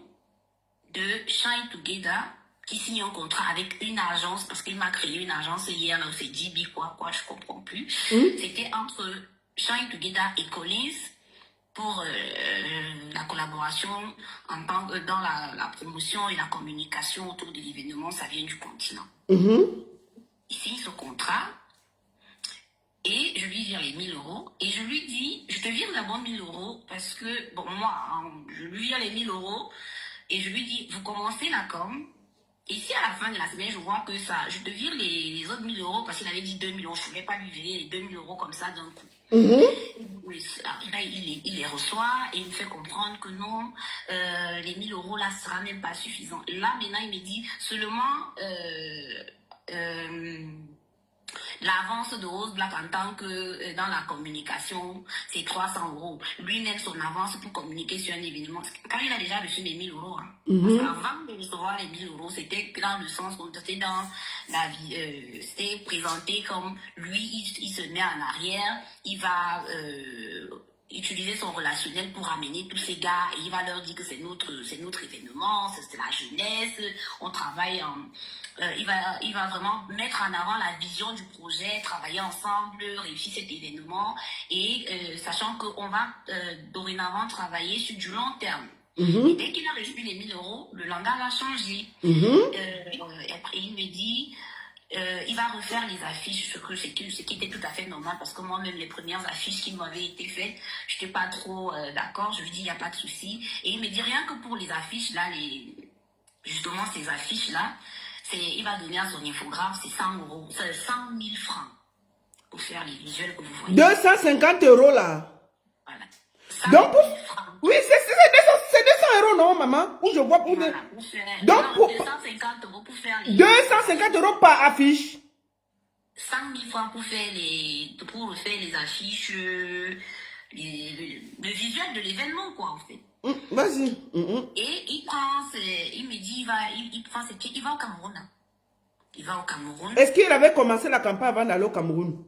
de Shine Together qui signe un contrat avec une agence, parce qu'il m'a créé une agence hier, là, c'est JB, quoi, je comprends plus. C'était entre Shine Together et Collins pour la collaboration dans la promotion et la communication autour de l'événement, ça vient du continent. Il signe ce contrat et je lui vire les 1000 euros et je lui dis, je te vire d'abord 1000 euros parce que, bon, moi, je lui vire les 1000 euros et je lui dis, vous commencez la com. Et si à la fin de la semaine, je vois que ça, je te vire les autres 1000 euros parce qu'il avait dit 2000 euros, je ne voulais pas lui virer les 2000 euros comme ça d'un coup. Là, il les reçoit et il me fait comprendre que non, les 1000 euros là, ce sera même pas suffisant. Là, maintenant, il me dit seulement L'avance de Rose Black en tant que dans la communication, c'est 300 €. Lui-même, son avance pour communiquer sur un événement, car il a déjà reçu les 1000 €. Hein. Parce qu'avant de recevoir les 1000 €, c'était dans le sens qu'on était dans la vie, c'était présenté comme lui, il se met en arrière, il va utiliser son relationnel pour amener tous ces gars et il va leur dire que c'est notre événement, c'est la jeunesse, on travaille en... il va vraiment mettre en avant la vision du projet, travailler ensemble, réussir cet événement et sachant qu'on va dorénavant travailler sur du long terme. Et dès qu'il a reçu les 1000 €, le langage a changé. Après, il me dit... il va refaire les affiches, ce qui était tout à fait normal parce que moi-même, les premières affiches qui m'avaient été faites, je n'étais pas trop d'accord. Je lui dis, il n'y a pas de souci. Et il me dit, rien que pour les affiches, là, justement, ces affiches-là, il va donner à son infographe, c'est 100 €, 100 000 francs pour faire les visuels que vous voyez. 250 € là. Voilà. Donc, oui, c'est 200 € non, maman? Où je vois pour... Voilà, pour faire... Donc, non, pour... 250 € pour faire les... 250 € par affiche. 100 000 francs pour faire les affiches, le visuel de l'événement, quoi, en fait. Vas-y. Et il prend, il me dit, il prend ses pieds, il va au Cameroun. Hein. Il va au Cameroun. Est-ce qu'il avait commencé la campagne avant d'aller au Cameroun?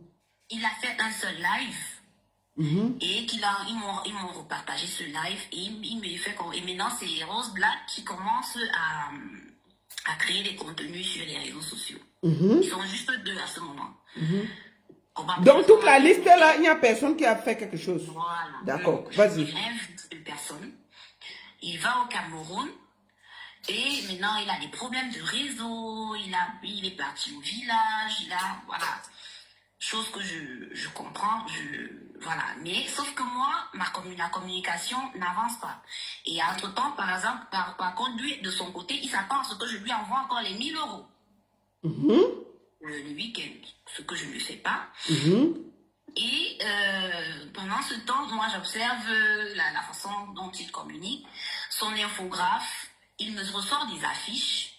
Il a fait un seul live. Et ils m'ont repartagé ce live et il me fait et maintenant c'est Rose Black qui commence à créer des contenus sur les réseaux sociaux. Ils sont juste deux à ce moment. Donc toute la liste là, il n'y a personne qui a fait quelque chose. Voilà. D'accord, vas-y. Une personne. Il va au Cameroun et maintenant il a des problèmes de réseau. Il est parti au village. Voilà. Chose que je comprends, voilà. Mais sauf que moi, la communication n'avance pas. Et entre-temps, par exemple, par contre, lui, de son côté, il s'attend à ce que je lui envoie encore les 1000 € le week-end, ce que je ne fais pas. Et pendant ce temps, moi, j'observe la façon dont il communique. Son infographe, il me ressort des affiches.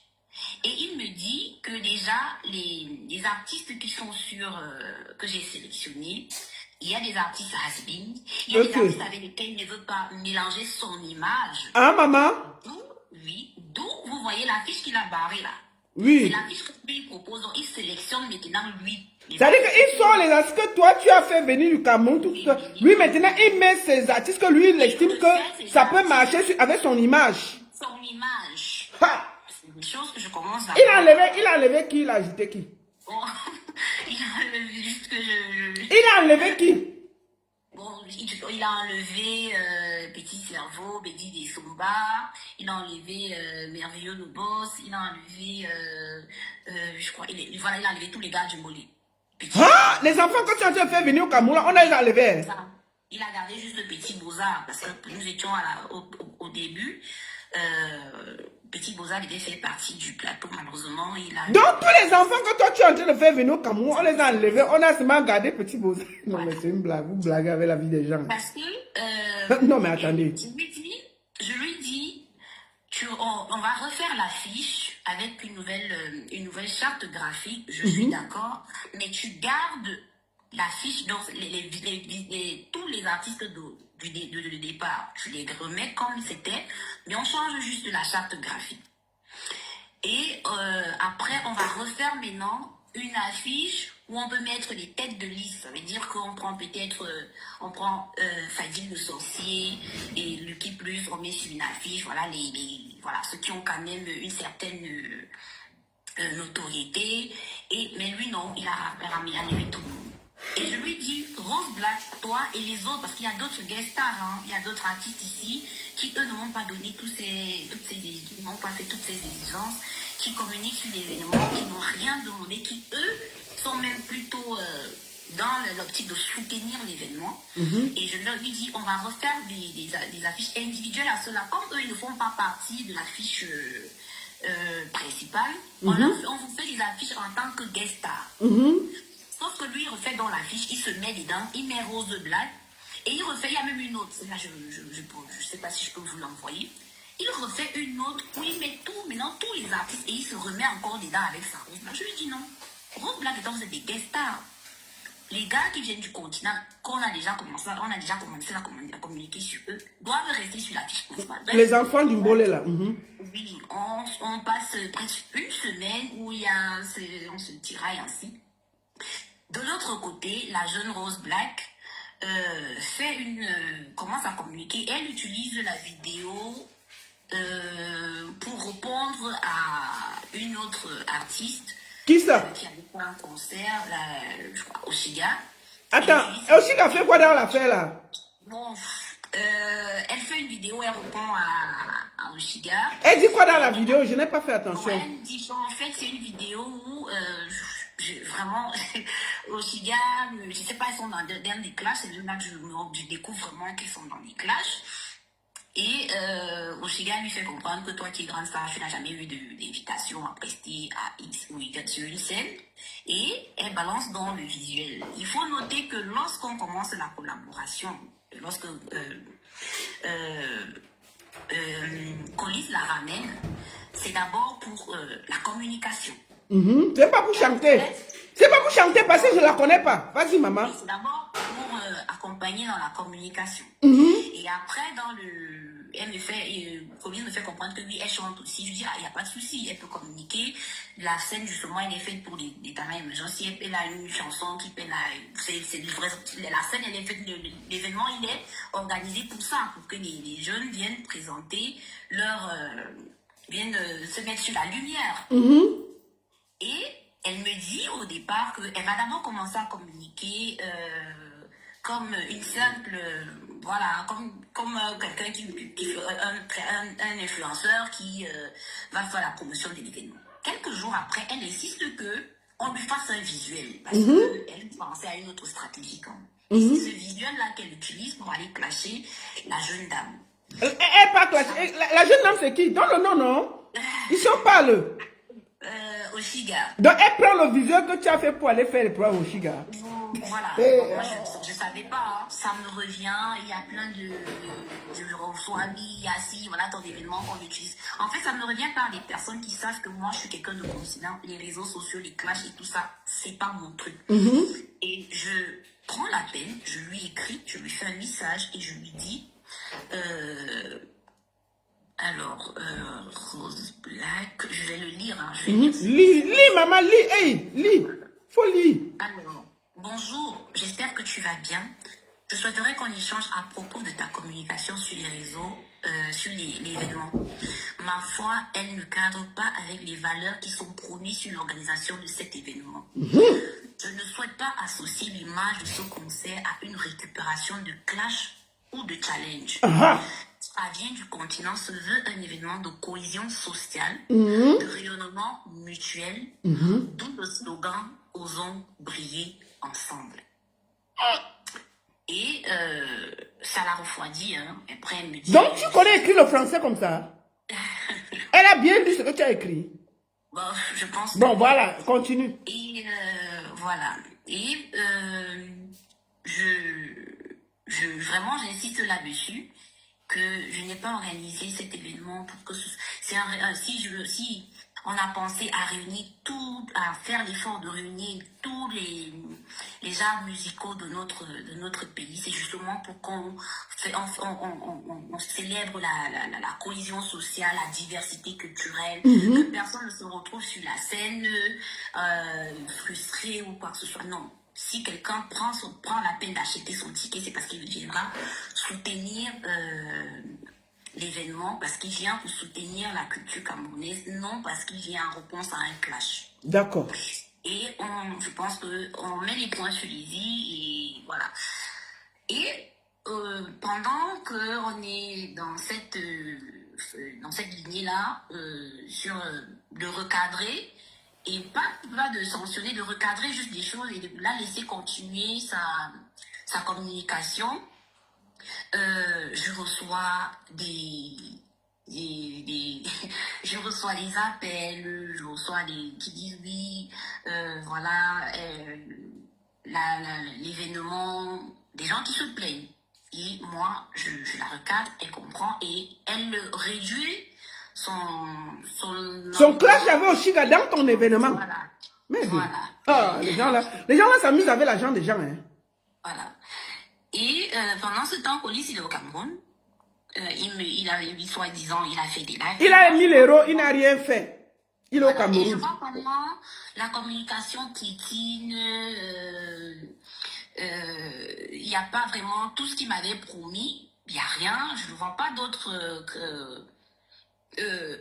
Et il me dit que déjà, les artistes qui sont que j'ai sélectionnés, il y a des artistes has-been, il y a des artistes avec lesquels il ne veut pas mélanger son image. Ah, maman? D'où vous voyez l'affiche qu'il a barrée là. Oui. C'est l'affiche que lui propose, donc il sélectionne maintenant lui. C'est-à-dire qu'il sort les artistes que toi, tu as fait venir du Cameroun, tout ça. Lui, maintenant, il met ses artistes que lui, il estime que ça peut marcher avec son image. Son image. Ha! Des choses que je commence à... Il a enlevé qui? Il a ajouté qui? Bon, il a enlevé juste que Il a enlevé qui? Bon, il a enlevé Petit Cerveau, Betty Desomba, il a enlevé Merveilleux le Boss, il a enlevé, je crois, il a enlevé tous les gars du Mollet. Ah! Les enfants que tu as fait venir au Cameroun, on les a enlevés. Il a gardé juste le Petit Beaux-Arts, parce que nous étions au début. Petit Beaux-Arts devait faire partie du plateau, malheureusement. Donc, tous les enfants que toi tu es en train de faire venir au Cameroun, on les a enlevés, on a seulement gardé Petit Beaux-Arts. Non, mais c'est une blague, vous blaguez avec la vie des gens. Parce que. Non, mais attendez. Je lui dis, on va refaire l'affiche avec une nouvelle charte graphique, je suis d'accord, mais tu gardes l'affiche, donc tous les artistes du départ, tu les remets comme c'était, mais on change juste la charte graphique. Et après, on va refaire maintenant une affiche où on peut mettre des têtes de liste. Ça veut dire qu'on prend peut-être, Fadil le sorcier et Lucky Plus, on met sur une affiche, voilà, voilà, ceux qui ont quand même une certaine notoriété. Mais lui, non, il a enlevé tout le monde. Et je lui dis, Rose Black, toi et les autres, parce qu'il y a d'autres guest stars, hein, il y a d'autres artistes ici, qui eux ne m'ont pas donné n'ont pas fait toutes ces exigences, qui communiquent sur l'événement, qui n'ont rien demandé, qui eux sont même plutôt dans l'optique de soutenir l'événement. Et je leur dis, on va refaire des affiches individuelles à ceux-là. Comme eux, ils ne font pas partie de l'affiche principale, on vous fait des affiches en tant que guest star. Sauf que lui, il refait dans l'affiche, il se met dedans, il met Rose Black, et il refait, il y a même une autre, là je sais pas si je peux vous l'envoyer, il refait une autre où il met maintenant tous les artistes, et il se remet encore dedans avec sa Rose Black. Je lui dis non, Rose Black étant, vous êtes des guest stars. Les gars qui viennent du continent, qu'on a déjà commencé à communiquer sur eux, doivent rester sur la fiche principale. Bref, Les enfants du Mbolé là. oui, on passe presque une semaine où on se tiraille ainsi. De l'autre côté, la jeune Rose Black commence à communiquer. Elle utilise la vidéo pour répondre à une autre artiste Qui ça? qui avait fait un concert, je crois, au Chiga. Attends, Oshiga fait quoi dans l'affaire là? Bon, elle fait une vidéo, elle répond à Oshiga. Elle dit quoi dans la vidéo? Je n'ai pas fait Bon, attention. elle dit qu'en fait, c'est une vidéo où vraiment, Oshiga, je ne sais pas, ils sont dans des clashs, c'est là que je découvre vraiment qu'ils sont dans des clashs. Et Oshiga lui fait comprendre que toi qui es grande star, tu n'as jamais eu d'invitation à prester à X ou Y sur une scène. Et elle balance dans le visuel. Il faut noter que lorsqu'on commence la collaboration, lorsque Colis la ramène, c'est d'abord pour la communication. C'est pas pour chanter. C'est pas pour chanter parce que je la connais pas. Vas-y, maman. C'est d'abord pour accompagner dans la communication. Et après, Colis me fait comprendre que oui, elle chante aussi. Je dis, il n'y a pas de souci, elle peut communiquer. La scène, justement, elle est faite pour les talents émergents. Si elle a une chanson qui peut c'est la scène, elle est faite, l'événement, il est organisé pour ça, pour que les jeunes viennent présenter viennent se mettre sur la lumière. Et elle me dit au départ qu'elle va d'abord commencer à communiquer comme une simple, voilà, comme quelqu'un un influenceur qui va faire la promotion de l'événement. Quelques jours après, elle insiste qu'on lui fasse un visuel parce qu'elle pensait à une autre stratégie quand même. Et c'est ce visuel-là qu'elle utilise pour aller clasher la jeune dame. Elle pas clasher. La jeune dame c'est qui? Non, non, non, non. Ils sont pas le. Oshiga. Donc elle prend le visuel que tu as fait pour aller faire les programmes Oshiga. Voilà, moi je savais pas, hein. Ça me revient, il y a plein je reçois il y a si, voilà, tant d'événements qu'on utilise. En fait, ça me revient par des personnes qui savent que moi je suis quelqu'un de conscient, les réseaux sociaux, les clashs et tout ça, c'est pas mon truc. Et je prends la peine, je lui écris, je lui fais un message et je lui dis, alors, Rose Black, je vais le lire, hein, je vais lire. Lis, maman, lis, hey, lis. Faut lire. Alors, bonjour, j'espère que tu vas bien. Je souhaiterais qu'on échange à propos de ta communication sur les réseaux, sur l'événement. Ma foi, elle ne cadre pas avec les valeurs qui sont prônées sur l'organisation de cet événement. Je ne souhaite pas associer l'image de ce concert à une récupération de clash ou de challenge. Ça vient du continent, se veut un événement de cohésion sociale, de rayonnement mutuel, d'où le slogan « Osons briller ensemble ». Et ça l'a refroidi, hein. Après, elle me dit... Donc tu connais écrire le français comme ça? Elle a bien lu ce que tu as écrit. Bon, je pense... Bon, voilà, continue. Et voilà. Et vraiment, j'insiste là-dessus que je n'ai pas organisé cet événement pour que si on a pensé à à faire l'effort de réunir tous les arts musicaux de notre pays, c'est justement pour qu'on célèbre la cohésion sociale, la diversité culturelle, que personne ne se retrouve sur la scène frustré ou quoi que ce soit. Non. Si quelqu'un prend la peine d'acheter son ticket, c'est parce qu'il viendra soutenir l'événement, parce qu'il vient pour soutenir la culture camerounaise, non parce qu'il vient en réponse à un clash. D'accord. Et je pense qu'on met les points sur les i et voilà. Et pendant qu'on est dans cette lignée-là, sur de recadrer, et pas de sanctionner, de recadrer juste des choses et de la laisser continuer sa communication. Je reçois je reçois des appels, je reçois qui disent oui, voilà, l'événement, des gens qui se plaignent. Et moi, je la recadre, elle comprend et elle réduit son clash avec Oshiga dans ton événement. Voilà. Mais voilà. Ah, les gens là s'amusent avec l'argent des gens. Hein. Voilà. Et pendant ce temps, Colis, il est au Cameroun. Il a, soi-disant, il a fait des lives. Il a 1000 euros, il n'a rien fait. Il est au Et je Cameroun. vois comment la communication piétine, il n'y a pas vraiment tout ce qu'il m'avait promis. Il n'y a rien. Je ne vois pas d'autres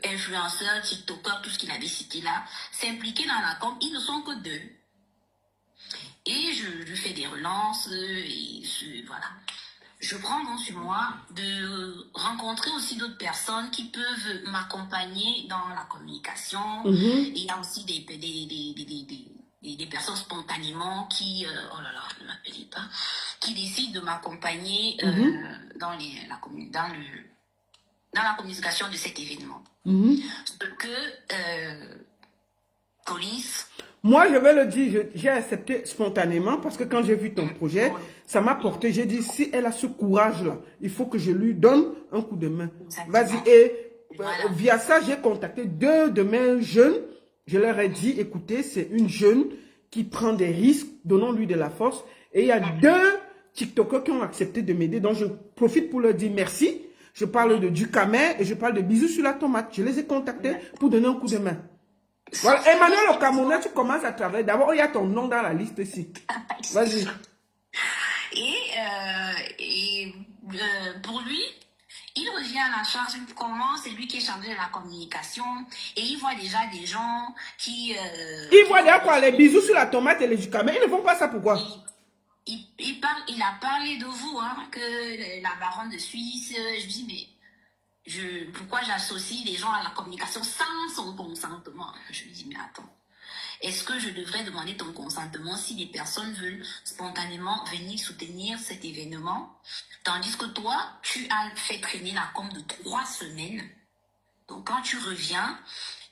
influenceurs, TikTokers, tout ce qu'il avait cité là, s'impliquer dans la com. Ils ne sont que 2. Et je lui fais des relances. Et voilà. Je prends donc sur moi de rencontrer aussi d'autres personnes qui peuvent m'accompagner dans la communication. Il y a aussi des personnes spontanément qui, oh là là, ne m'appelez pas, qui décident de m'accompagner dans la communication de cet événement. Ce que Police. Moi, je vais le dire, j'ai accepté spontanément parce que quand j'ai vu ton projet, ça m'a porté. J'ai dit, si elle a ce courage-là, il faut que je lui donne un coup de main. Vas-y. Et via ça, j'ai contacté 2 de mes jeunes. Je leur ai dit, écoutez, c'est une jeune qui prend des risques, donnons-lui de la force. Et il y a 2 TikTokers qui ont accepté de m'aider. Donc, je profite pour leur dire merci. Je parle de Ducamer et je parle de Bisous sur la tomate. Je les ai contactés pour donner un coup de main. Voilà, Emmanuel au Cameroun, tu commences à travailler. D'abord, il y a ton nom dans la liste ici. Vas-y. Et pour lui, il revient à la charge comment c'est lui qui est chargé de la communication et il voit déjà des gens qui... il voit déjà quoi? Les bisous sur la tomate et les Ducamer. Ils ne font pas ça pourquoi? Il a parlé de vous, hein, que la baronne de Suisse, je me dis, mais... pourquoi j'associe les gens à la communication sans son consentement? Je me dis, mais attends, est-ce que je devrais demander ton consentement si les personnes veulent spontanément venir soutenir cet événement, tandis que toi, tu as fait traîner la com de 3 semaines. Donc quand tu reviens,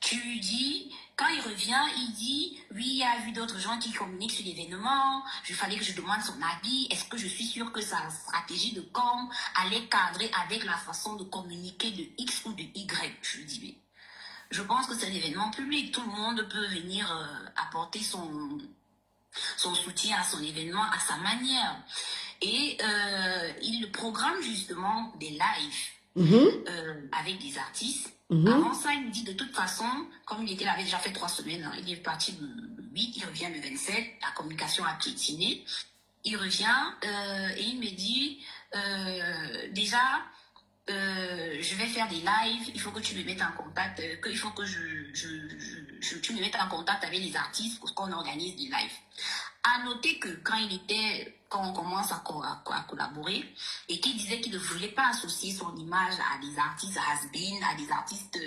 tu dis... Quand il revient, il dit, oui, il y a vu d'autres gens qui communiquent sur l'événement, il fallait que je demande son avis, est-ce que je suis sûre que sa stratégie de com allait cadrer avec la façon de communiquer de X ou de Y? Je lui dis, mais je pense que c'est un événement public, tout le monde peut venir apporter son soutien à son événement à sa manière. Et il programme justement des lives avec des artistes. Avant ça, il me dit de toute façon, comme il avait déjà fait 3 semaines, hein, il est parti le 8, il revient le 27, la communication a piétiné. Il revient et il me dit déjà, je vais faire des lives, il faut que tu me mettes en contact, il faut que tu me mettes en contact avec les artistes pour qu'on organise des lives. À noter que quand on commence à collaborer, et qu'il disait qu'il ne voulait pas associer son image à des artistes has-been, à des artistes,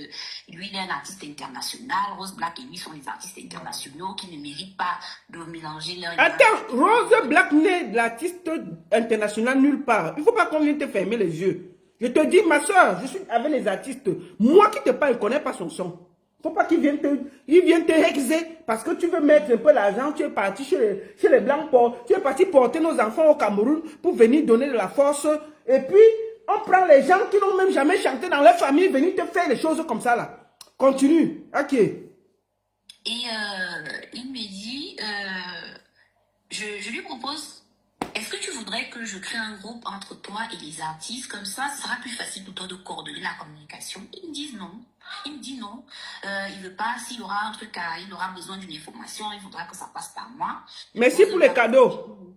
lui il est un artiste international, Rose Black et lui sont des artistes internationaux qui ne méritent pas de mélanger leur... Attends, Rose Black n'est l'artiste international nulle part. Il ne faut pas qu'on vienne te fermer les yeux. Je te dis, ma soeur, je suis avec les artistes. Moi qui te parle, je ne connais pas son son. Faut pas qu'il vienne te hexer parce que tu veux mettre un peu l'argent, tu es parti chez les Blancs, tu es parti porter nos enfants au Cameroun pour venir donner de la force. Et puis, on prend les gens qui n'ont même jamais chanté dans leur famille, venir te faire des choses comme ça là. Continue. Ok. Et il me dit, je lui propose, est-ce que tu voudrais que je crée un groupe entre toi et les artistes? Comme ça, ce sera plus facile pour toi de coordonner la communication. Ils me disent non. Il me dit non, il veut pas, s'il aura un truc il aura besoin d'une information, il faudra que ça passe par moi. Merci pour les cadeaux.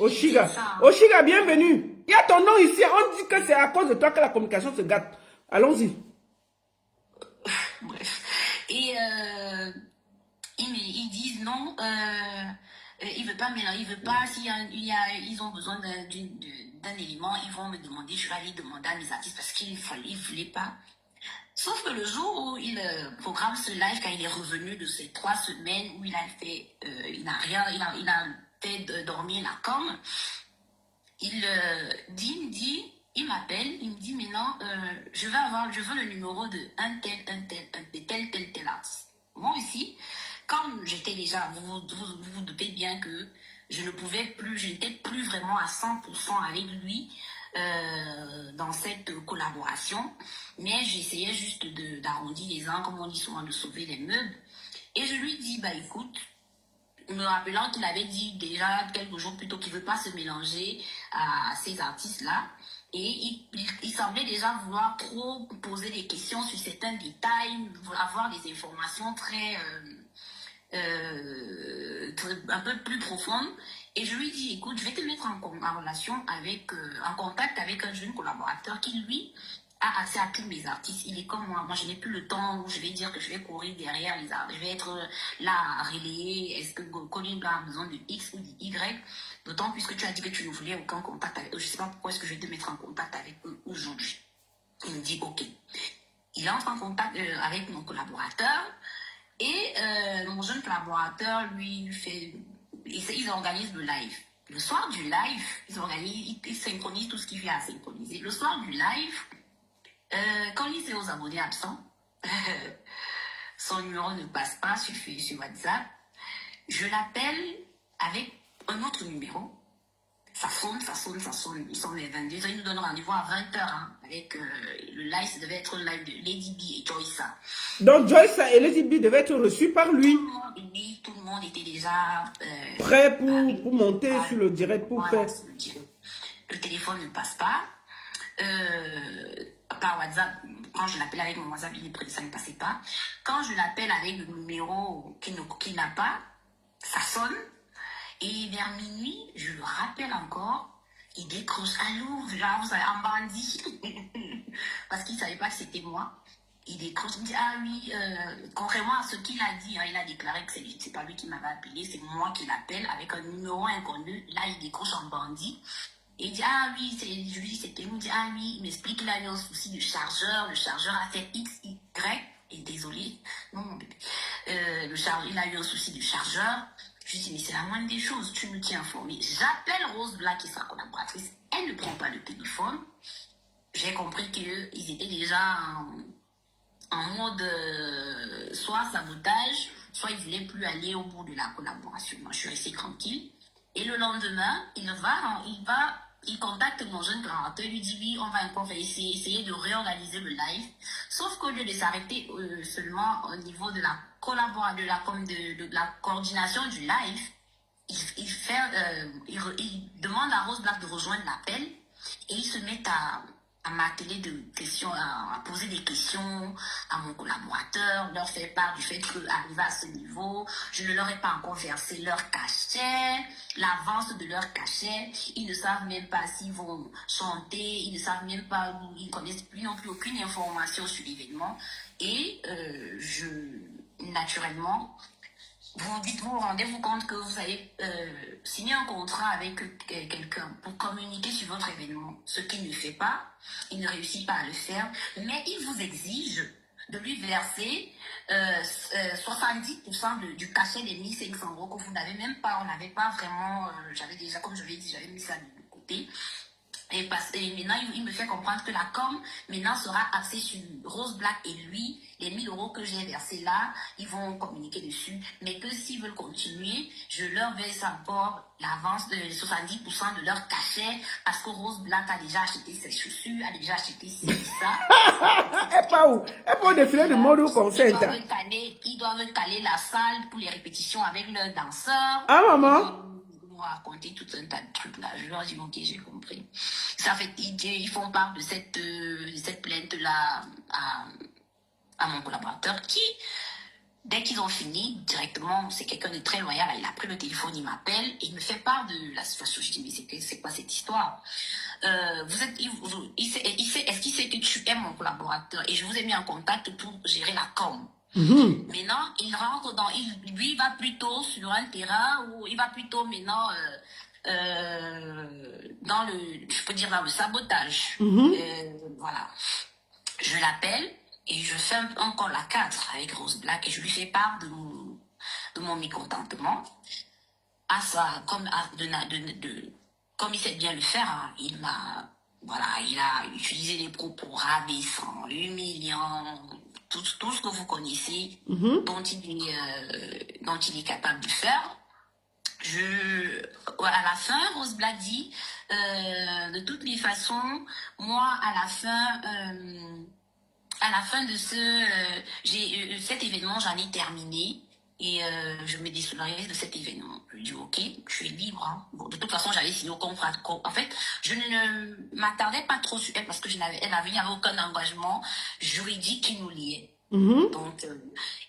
Oshiga. Oshiga, bienvenue. Il y a ton nom ici, on dit que c'est à cause de toi que la communication se gâte. Allons-y. Bref. Et ils disent non, il veut pas, mais il veut pas, ils ont besoin d'un élément, ils vont me demander, je vais aller demander à mes artistes parce qu'ils ne voulaient pas. Sauf que le jour où il programme ce live, quand il est revenu de ces 3 semaines où il a fait, il a fait dormir la com, il m'appelle, il me dit, mais non, je veux le numéro de un tel artiste. Moi aussi, comme j'étais déjà, vous doutez bien que je n'étais plus vraiment à 100% avec lui, dans cette collaboration, mais j'essayais juste d'arrondir les angles, comme on dit souvent, de sauver les meubles. Et je lui dis, bah écoute, me rappelant qu'il avait dit déjà quelques jours plus tôt qu'il ne veut pas se mélanger à ces artistes-là. Et il semblait déjà vouloir trop poser des questions sur certains détails, avoir des informations un peu plus profondes. Et je lui dis, écoute, je vais te mettre en relation avec, en contact avec un jeune collaborateur qui, lui, a accès à tous mes artistes. Il est comme moi. Moi, je n'ai plus le temps où je vais dire que je vais courir derrière les artistes. Je vais être là à relayer. Est-ce que Colin a besoin de X ou de Y? D'autant plus que tu as dit que tu ne voulais aucun contact avec eux. Je ne sais pas pourquoi est-ce que je vais te mettre en contact avec eux aujourd'hui. Il me dit, OK. Il entre en contact avec mon collaborateur. Et mon jeune collaborateur, lui, ils organisent le live. Le soir du live, ils synchronisent tout ce qui vient à synchroniser. Le soir du live, quand il est aux abonnés absents, son numéro ne passe pas sur WhatsApp. Je l'appelle avec un autre numéro. Ça sonne. Ils sont les 22. Ils nous donnent rendez-vous à 20h. Hein, avec le live, ça devait être un live de Lady B et Joyça. Donc Joyça et Lady B devaient être reçus par lui. Tout le monde était déjà prêt pour monter sur le direct pour faire. Le téléphone ne passe pas. Par WhatsApp, quand je l'appelle avec mon WhatsApp, ça ne passait pas. Quand je l'appelle avec le numéro qu'il n'a pas, ça sonne. Et vers minuit, je le rappelle encore, il décroche à l'ouvre, genre, vous savez, en bandit. Parce qu'il ne savait pas que c'était moi. Il décroche, il me dit, ah oui, contrairement à ce qu'il a dit, hein, il a déclaré que c'est pas lui qui m'avait appelé, c'est moi qui l'appelle avec un numéro inconnu. Là, il décroche en bandit. Et il dit, ah oui, je lui dis, c'était lui. Il me dit, ah oui, il m'explique qu'il a eu un souci de chargeur. Le chargeur a fait X, Y. Et désolé, non, mon bébé. Il a eu un souci de chargeur. Je lui dis, mais c'est la moindre des choses, tu nous tiens informé. J'appelle Rose Black, qui sera collaboratrice. Elle ne prend pas le téléphone. J'ai compris qu'ils étaient déjà en mode soit sabotage, soit ils ne voulaient plus aller au bout de la collaboration. Moi, je suis restée tranquille. Et le lendemain, il contacte mon jeune créateur, il lui dit oui, on va encore essayer de réorganiser le live. Sauf qu'au lieu de s'arrêter seulement au niveau de la coordination du live, il demande à Rose Black de rejoindre l'appel et il se met à m'atteler de questions, à poser des questions à mon collaborateur, leur faire part du fait qu'arrivé à ce niveau, je ne leur ai pas encore versé leur cachet, l'avance de leur cachet. Ils ne savent même pas s'ils vont chanter, ils ne savent même pas, ils ne connaissent plus non plus aucune information sur l'événement. Et naturellement, vous rendez-vous compte que vous avez signé un contrat avec quelqu'un pour communiquer sur votre événement, ce qu'il ne fait pas, il ne réussit pas à le faire, mais il vous exige de lui verser 70% du cachet des 1500 € que vous n'avez même pas, on n'avait pas vraiment, j'avais déjà, comme je l'ai dit, j'avais mis ça de côté. Et maintenant, il me fait comprendre que la com, maintenant, sera axée sur Rose Black et lui. Les 1000 € que j'ai versés là, ils vont communiquer dessus. Mais que s'ils veulent continuer, je leur verse encore l'avance de 70% de leur cachet parce que Rose Black a déjà acheté ses chaussures, a déjà acheté ci, ça. Elle pas où? Elle peut défiler de mode ou consent. Ils doivent caler la salle pour les répétitions avec leurs danseurs. Ah, maman? Raconter tout un tas de trucs là. Je leur dis, ok, j'ai compris. Ça fait, ils font part de cette plainte-là à mon collaborateur qui, dès qu'ils ont fini, directement, c'est quelqu'un de très loyal, il a pris le téléphone, il m'appelle et il me fait part de la situation. Je dis, mais c'est quoi cette histoire? Est-ce qu'il sait que tu es mon collaborateur et je vous ai mis en contact pour gérer la com? Maintenant, il rentre lui, il va plutôt sur un terrain où il va plutôt maintenant dans dans le sabotage. Voilà. Je l'appelle et je fais encore la 4 avec Rose Black et je lui fais part de mon mécontentement. À ça, comme il sait bien le faire, hein, il a utilisé des propos rabaissants, humiliants, tout ce que vous connaissez, dont il est capable de faire. À la fin, Rose Black dit, de toutes les façons, moi, à la fin de cet événement, j'en ai terminé. Et je me désolidarise de cet événement. Je lui dis, ok, tu es libre. Hein. Bon, de toute façon, j'avais signé au contrat. En fait, je ne m'attardais pas trop sur elle parce que il n'y avait aucun engagement juridique qui nous liait. Donc,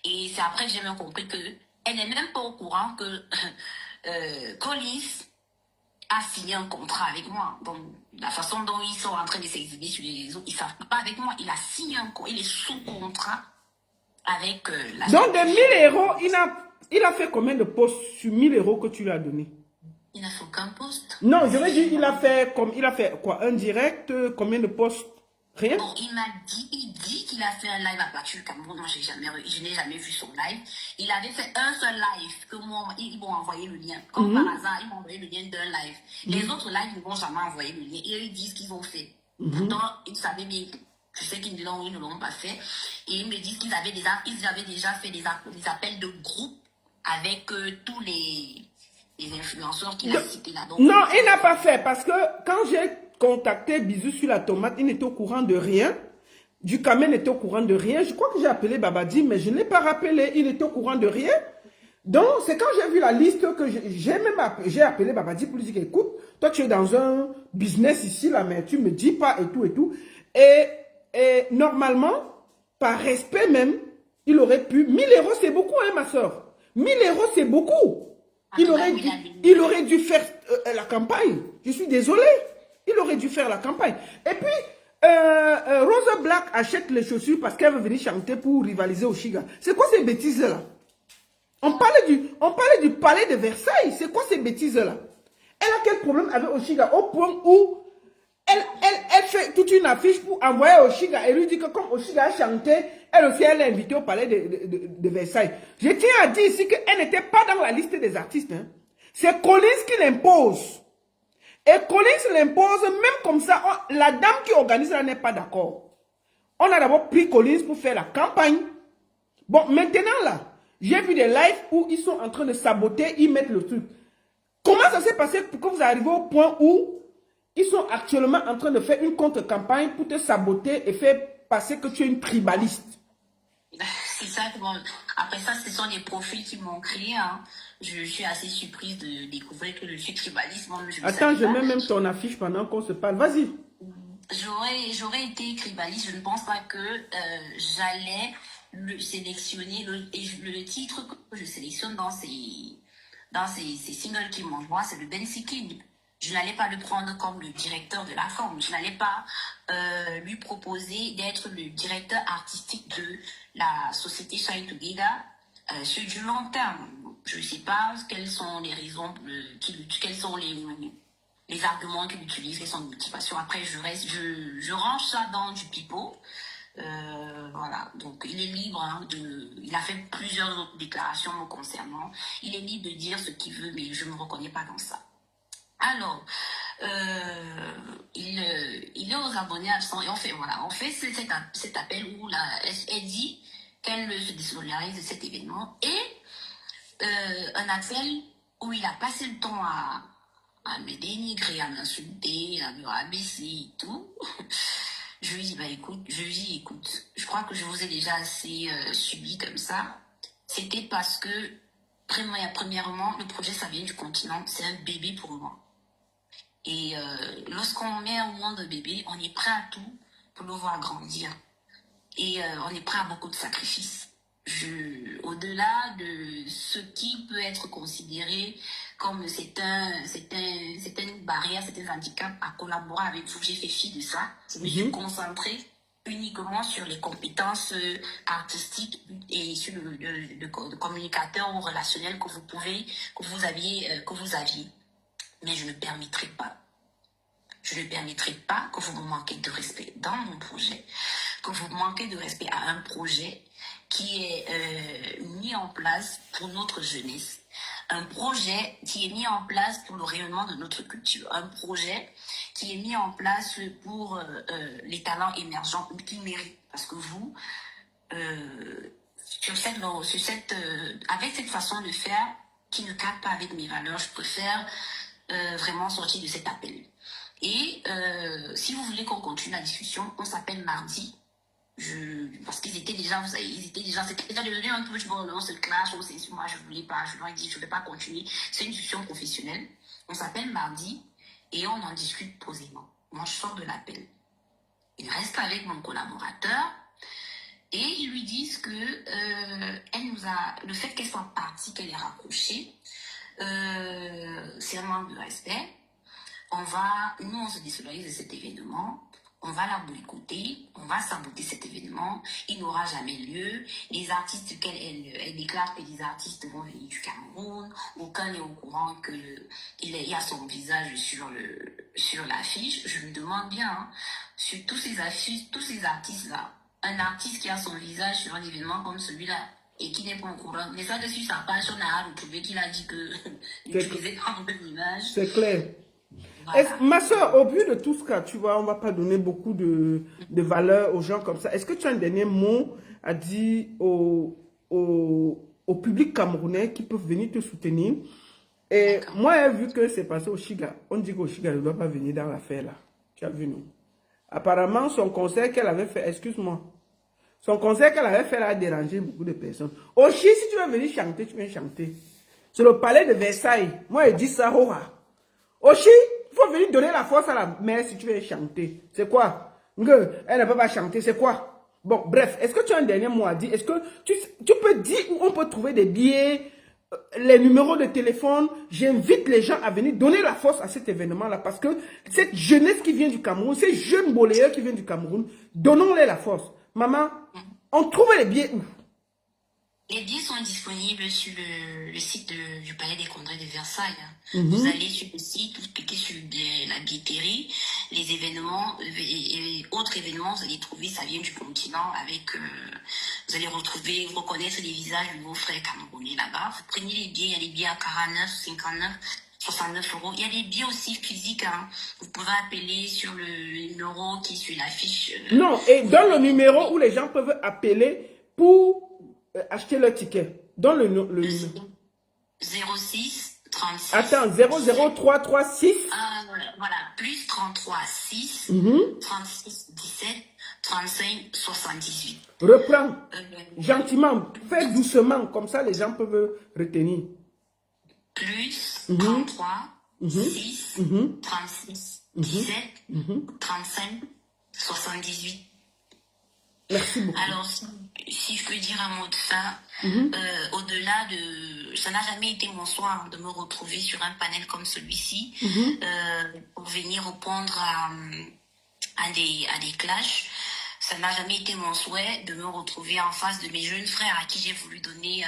et c'est après que j'ai même compris que elle n'est même pas au courant que Collins a signé un contrat avec moi. Donc, la façon dont ils sont en train de s'exhiber sur les réseaux, ils ne savent pas avec moi. Il a signé un contrat, il est sous contrat avec la... Donc, de 1000 euros, il a fait combien de postes sur 1000 euros que tu lui as donné? Il n'a fait aucun poste. Non, je veux dire, il a fait quoi? Un direct, combien de postes? Rien? Bon, il dit qu'il a fait un live à Batur Cameroun. Moi, je n'ai jamais vu son live. Il avait fait un seul live que moi, ils m'ont envoyé le lien. Comme par hasard, ils m'ont envoyé le lien d'un live. Les autres lives, ils ne m'ont jamais envoyé le lien. Et ils disent qu'ils ont fait. Pourtant, ils savaient bien. Je sais qu'ils ne l'ont pas fait. Et ils me disent qu'ils avaient déjà fait des appels de groupe avec tous les influenceurs qu'il a cités là. Donc, non, il n'a pas fait parce que quand j'ai contacté Bisou sur la tomate, il n'était au courant de rien. Du Ducamel n'était au courant de rien. Je crois que j'ai appelé Babadi, mais je ne l'ai pas rappelé. Il était au courant de rien. Donc, c'est quand j'ai vu la liste que j'ai appelé Babadi pour lui dire, écoute, toi tu es dans un business ici, là, mais tu me dis pas et tout et tout. Et normalement, par respect même, il aurait pu... 1000 euros, c'est beaucoup, hein, ma soeur. 1000 euros, c'est beaucoup. Il aurait dû faire la campagne. Je suis désolé. Il aurait dû faire la campagne. Et puis, Rosa Black achète les chaussures parce qu'elle veut venir chanter pour rivaliser au Chiga. C'est quoi ces bêtises-là? On parlait du palais de Versailles. C'est quoi ces bêtises-là? Elle a quel problème avec Oshiga au point où elle fait toute une affiche pour envoyer Oshiga et lui dit que comme Oshiga a chanté, elle aussi elle est invitée au palais de Versailles. Je tiens à dire ici qu'elle n'était pas dans la liste des artistes. Hein. C'est Collins qui l'impose. Et Collins l'impose même comme ça. La dame qui organise là n'est pas d'accord. On a d'abord pris Collins pour faire la campagne. Bon, maintenant là, j'ai vu des lives où ils sont en train de saboter, ils mettent le truc. Comment ça s'est passé pour que vous arrivez au point où ils sont actuellement en train de faire une contre-campagne pour te saboter et faire passer que tu es une tribaliste? C'est ça. Bon, après ça, ce sont des profils qui m'ont créé. Hein. Je suis assez surprise de découvrir que je suis tribaliste. Moi, attends, je mets même ton affiche pendant qu'on se parle. Vas-y. J'aurais été tribaliste. Je ne pense pas que j'allais sélectionner le titre que je sélectionne dans ces singles qui m'envoient, c'est le Ben Seeking. Je n'allais pas le prendre comme le directeur de la forme. Je n'allais pas lui proposer d'être le directeur artistique de la société Shine Together sur du long terme. Je ne sais pas quelles sont les raisons, quels sont les arguments qu'il utilise, quelles sont les motivations. Après, je range ça dans du pipeau. Voilà, donc il est libre, hein, il a fait plusieurs autres déclarations me concernant. Il est libre de dire ce qu'il veut, mais je ne me reconnais pas dans ça. Alors, il est aux abonnés absents et on fait cet appel où elle dit qu'elle se désolidarise de cet événement et un appel où il a passé le temps à me dénigrer, à m'insulter, à me rabaisser et tout. Je lui dis, écoute, je crois que je vous ai déjà assez subi comme ça. C'était parce que, premièrement, le projet, ça vient du continent, c'est un bébé pour moi. Et lorsqu'on met au monde un bébé, on est prêt à tout pour le voir grandir. Et on est prêt à beaucoup de sacrifices. Au-delà de ce qui peut être considéré comme c'est une barrière, c'est un handicap à collaborer avec vous, j'ai fait fi de ça. Je me suis concentrée uniquement sur les compétences artistiques et sur le communicateur ou relationnel que vous aviez. Mais je ne permettrai pas. Je ne permettrai pas que vous me manquiez de respect dans mon projet, que vous manquez de respect à un projet qui est mis en place pour notre jeunesse, un projet qui est mis en place pour le rayonnement de notre culture, un projet qui est mis en place pour les talents émergents qui méritent. Parce que vous, avec cette façon de faire qui ne cadre pas avec mes valeurs, je préfère vraiment sortir de cet appel. Et si vous voulez qu'on continue la discussion, on s'appelle mardi. Parce qu'ils étaient déjà, vous savez, c'était déjà devenu un peu, bon, on se clash, moi je voulais pas, je leur ai dit, je vais pas continuer. C'est une discussion professionnelle. On s'appelle mardi et on en discute posément. Moi, je sors de l'appel. Il reste avec mon collaborateur et ils lui disent que le fait qu'elle soit partie, qu'elle est raccrochée, c'est un manque de respect. Nous, on se désolidarise de cet événement. On va la boycotter, on va saboter cet événement, il n'aura jamais lieu. Les artistes, elle déclare que les artistes vont venir du Cameroun, aucun n'est au courant qu'il y a son visage sur l'affiche. Je me demande bien, hein, sur tous ces affiches, tous ces artistes-là, un artiste qui a son visage sur un événement comme celui-là, et qui n'est pas au courant, mais ça dessus sa page, on a retrouvé qu'il a dit que utilisait comme image. C'est clair. Voilà. Ma soeur, au vu de tout ce cas, tu vois, on ne va pas donner beaucoup de valeur aux gens comme ça. Est-ce que tu as un dernier mot à dire au public camerounais qui peuvent venir te soutenir? Et moi, vu que c'est passé au Chiga, on dit qu'au Chiga ne doit pas venir dans l'affaire là. Tu as vu, non? Apparemment, son conseil qu'elle avait fait, excuse-moi, son conseil qu'elle avait fait a dérangé beaucoup de personnes. Oshi, si tu veux venir chanter, tu viens chanter. C'est le palais de Versailles. Moi, je dis ça, Oshi, il faut venir donner la force à la mère si tu veux chanter. C'est quoi? Elle ne peut pas chanter, c'est quoi? Bon, bref, est-ce que tu as un dernier mot à dire? Est-ce que tu peux dire où on peut trouver des billets, les numéros de téléphone? J'invite les gens à venir donner la force à cet événement-là parce que cette jeunesse qui vient du Cameroun, ces jeunes boléeurs qui viennent du Cameroun, donnons-les la force. Maman, on trouve les billets où? Les billets sont disponibles sur le site du Palais des Congrès de Versailles. Vous allez sur le site, vous cliquez sur la billetterie, les événements et autres événements, vous allez trouver, ça vient du continent avec, vous allez reconnaître les visages de vos frères camerounais là-bas. Vous prenez les billets, il y a des billets à 49, 59, 69 euros. Il y a des billets aussi physiques, hein. Vous pouvez appeler sur le numéro qui est sur l'affiche. Non, et dans le numéro où les gens peuvent appeler pour acheter leur ticket. Dans le numéro. 06 36. Attends, 00336. Voilà, plus 33 6 36 17 35 78. Reprends gentiment, fais doucement, comme ça les gens peuvent retenir. Plus 33 6 36 17 35 78. Merci beaucoup. Alors, si je peux dire un mot de ça, au-delà de... Ça n'a jamais été mon soir de me retrouver sur un panel comme celui-ci pour venir répondre à des clashs. Ça n'a jamais été mon souhait de me retrouver en face de mes jeunes frères à qui j'ai voulu donner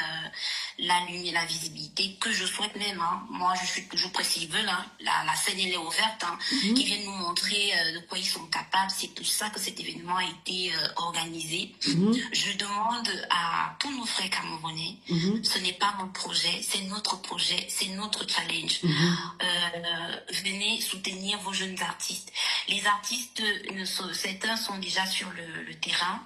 la lumière, la visibilité que je souhaite même. Hein. Moi, je suis toujours précise, hein. La scène, elle est ouverte, hein, qui viennent nous montrer de quoi ils sont capables. C'est tout ça que cet événement a été organisé. Je demande à tous nos frères camerounais, ce n'est pas mon projet, c'est notre projet, c'est notre challenge. Venez soutenir vos jeunes artistes. Les artistes, certains sont déjà sur le terrain.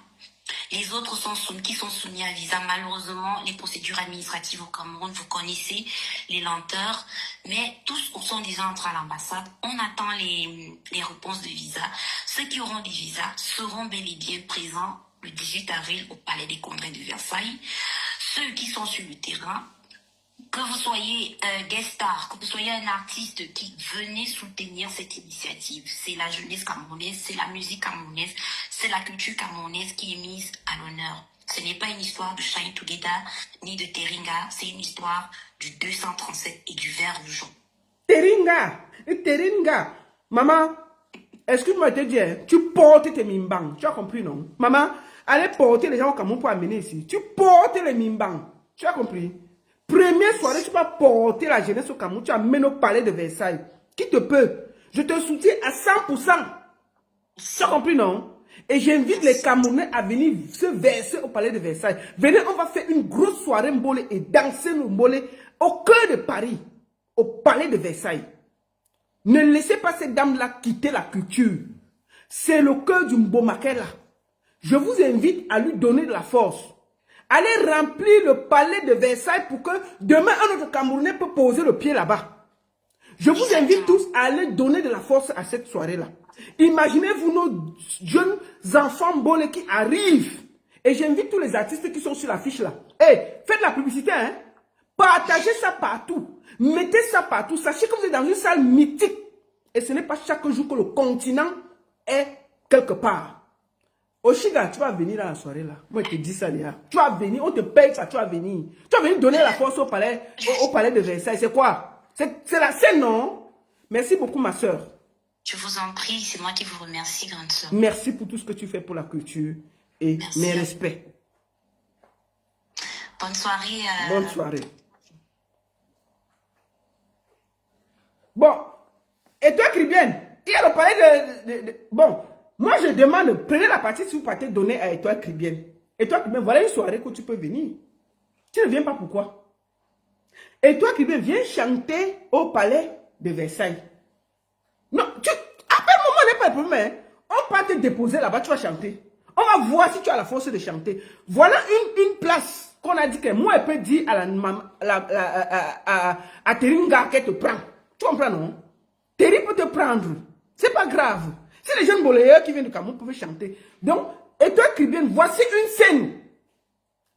Les autres qui sont soumis à visa. Malheureusement, les procédures administratives au Cameroun, vous connaissez les lenteurs, mais tous sont déjà entrés à l'ambassade. On attend les réponses de visa. Ceux qui auront des visas seront bel et bien présents le 18 avril au Palais des Congrès de Versailles. Ceux qui sont sur le terrain, que vous soyez guest star, que vous soyez un artiste qui venez soutenir cette initiative. C'est la jeunesse camerounaise, c'est la musique camerounaise, c'est la culture camerounaise qui est mise à l'honneur. Ce n'est pas une histoire de Shine Together ni de Teringa, c'est une histoire du 237 et du vert rougeon. Teringa, maman, excuse-moi de te dire, tu portes tes mimbangs, tu as compris non? Maman, allez porter les gens au Cameroun pour amener ici. Tu portes les mimbangs, tu as compris? Première soirée, tu vas porter la jeunesse au Cameroun, tu amènes au Palais de Versailles. Qui te peut? Je te soutiens à 100%. Tu as compris, non? Et j'invite les Camerounais à venir se verser au Palais de Versailles. Venez, on va faire une grosse soirée mbolé et danser nos mbolés au cœur de Paris, au Palais de Versailles. Ne laissez pas cette dame-là quitter la culture. C'est le cœur du Mbomakela. Je vous invite à lui donner de la force. Allez remplir le Palais de Versailles pour que demain un autre Camerounais peut poser le pied là-bas. Je vous invite tous à aller donner de la force à cette soirée-là. Imaginez-vous nos jeunes enfants bonnes qui arrivent. Et j'invite tous les artistes qui sont sur l'affiche là. Hey, faites la publicité, hein. Partagez ça partout. Mettez ça partout. Sachez que vous êtes dans une salle mythique. Et ce n'est pas chaque jour que le continent est quelque part. Oshiga, tu vas venir à la soirée là. Moi, je te dis ça, Léa. Tu vas venir, on te paye ça, tu vas venir. Tu vas venir donner la force au palais de Versailles. C'est quoi? C'est la scène, non? Merci beaucoup, ma soeur. Je vous en prie, c'est moi qui vous remercie, grande soeur. Merci pour tout ce que tu fais pour la culture. Et Merci. mes respects. Bonne soirée. Bonne soirée. Bon. Et toi, Cribienne, il y a le palais Bon, moi je demande, prenez la partie si vous partez donner à Étoile Cribienne. Étoile Cribienne, voilà une soirée que tu peux venir. Tu ne viens pas pourquoi? Étoile Cribienne, viens chanter au palais de Versailles. Non, appelle-moi, n'est pas le problème. Hein. On va te déposer là-bas, tu vas chanter. On va voir si tu as la force de chanter. Voilà une place qu'on a dit que moi, elle peut dire à Teringa qu'elle te prend. Tu comprends, non? Terry peut te prendre. C'est pas grave. Si les jeunes boléeurs qui viennent du Cameroun peuvent chanter. Donc, et toi, Cribienne, voici une scène.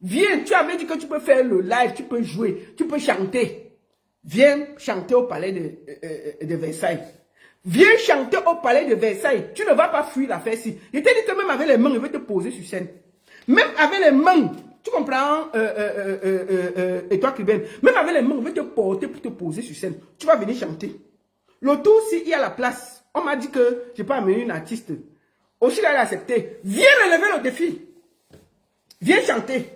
Viens, tu avais dit que tu peux faire le live, tu peux jouer, tu peux chanter. Viens chanter au palais de Versailles. Viens chanter au palais de Versailles. Tu ne vas pas fuir l'affaire ici. Je t'ai dit que même avec les mains, je vais te poser sur scène. Même avec les mains, tu comprends, et toi, Cribienne, même avec les mains, je vais te porter pour te poser sur scène. Tu vas venir chanter. Le tout, s'il y a la place, on m'a dit que je peux amener une artiste. Oshiga a accepté. Viens relever le défi. Viens chanter.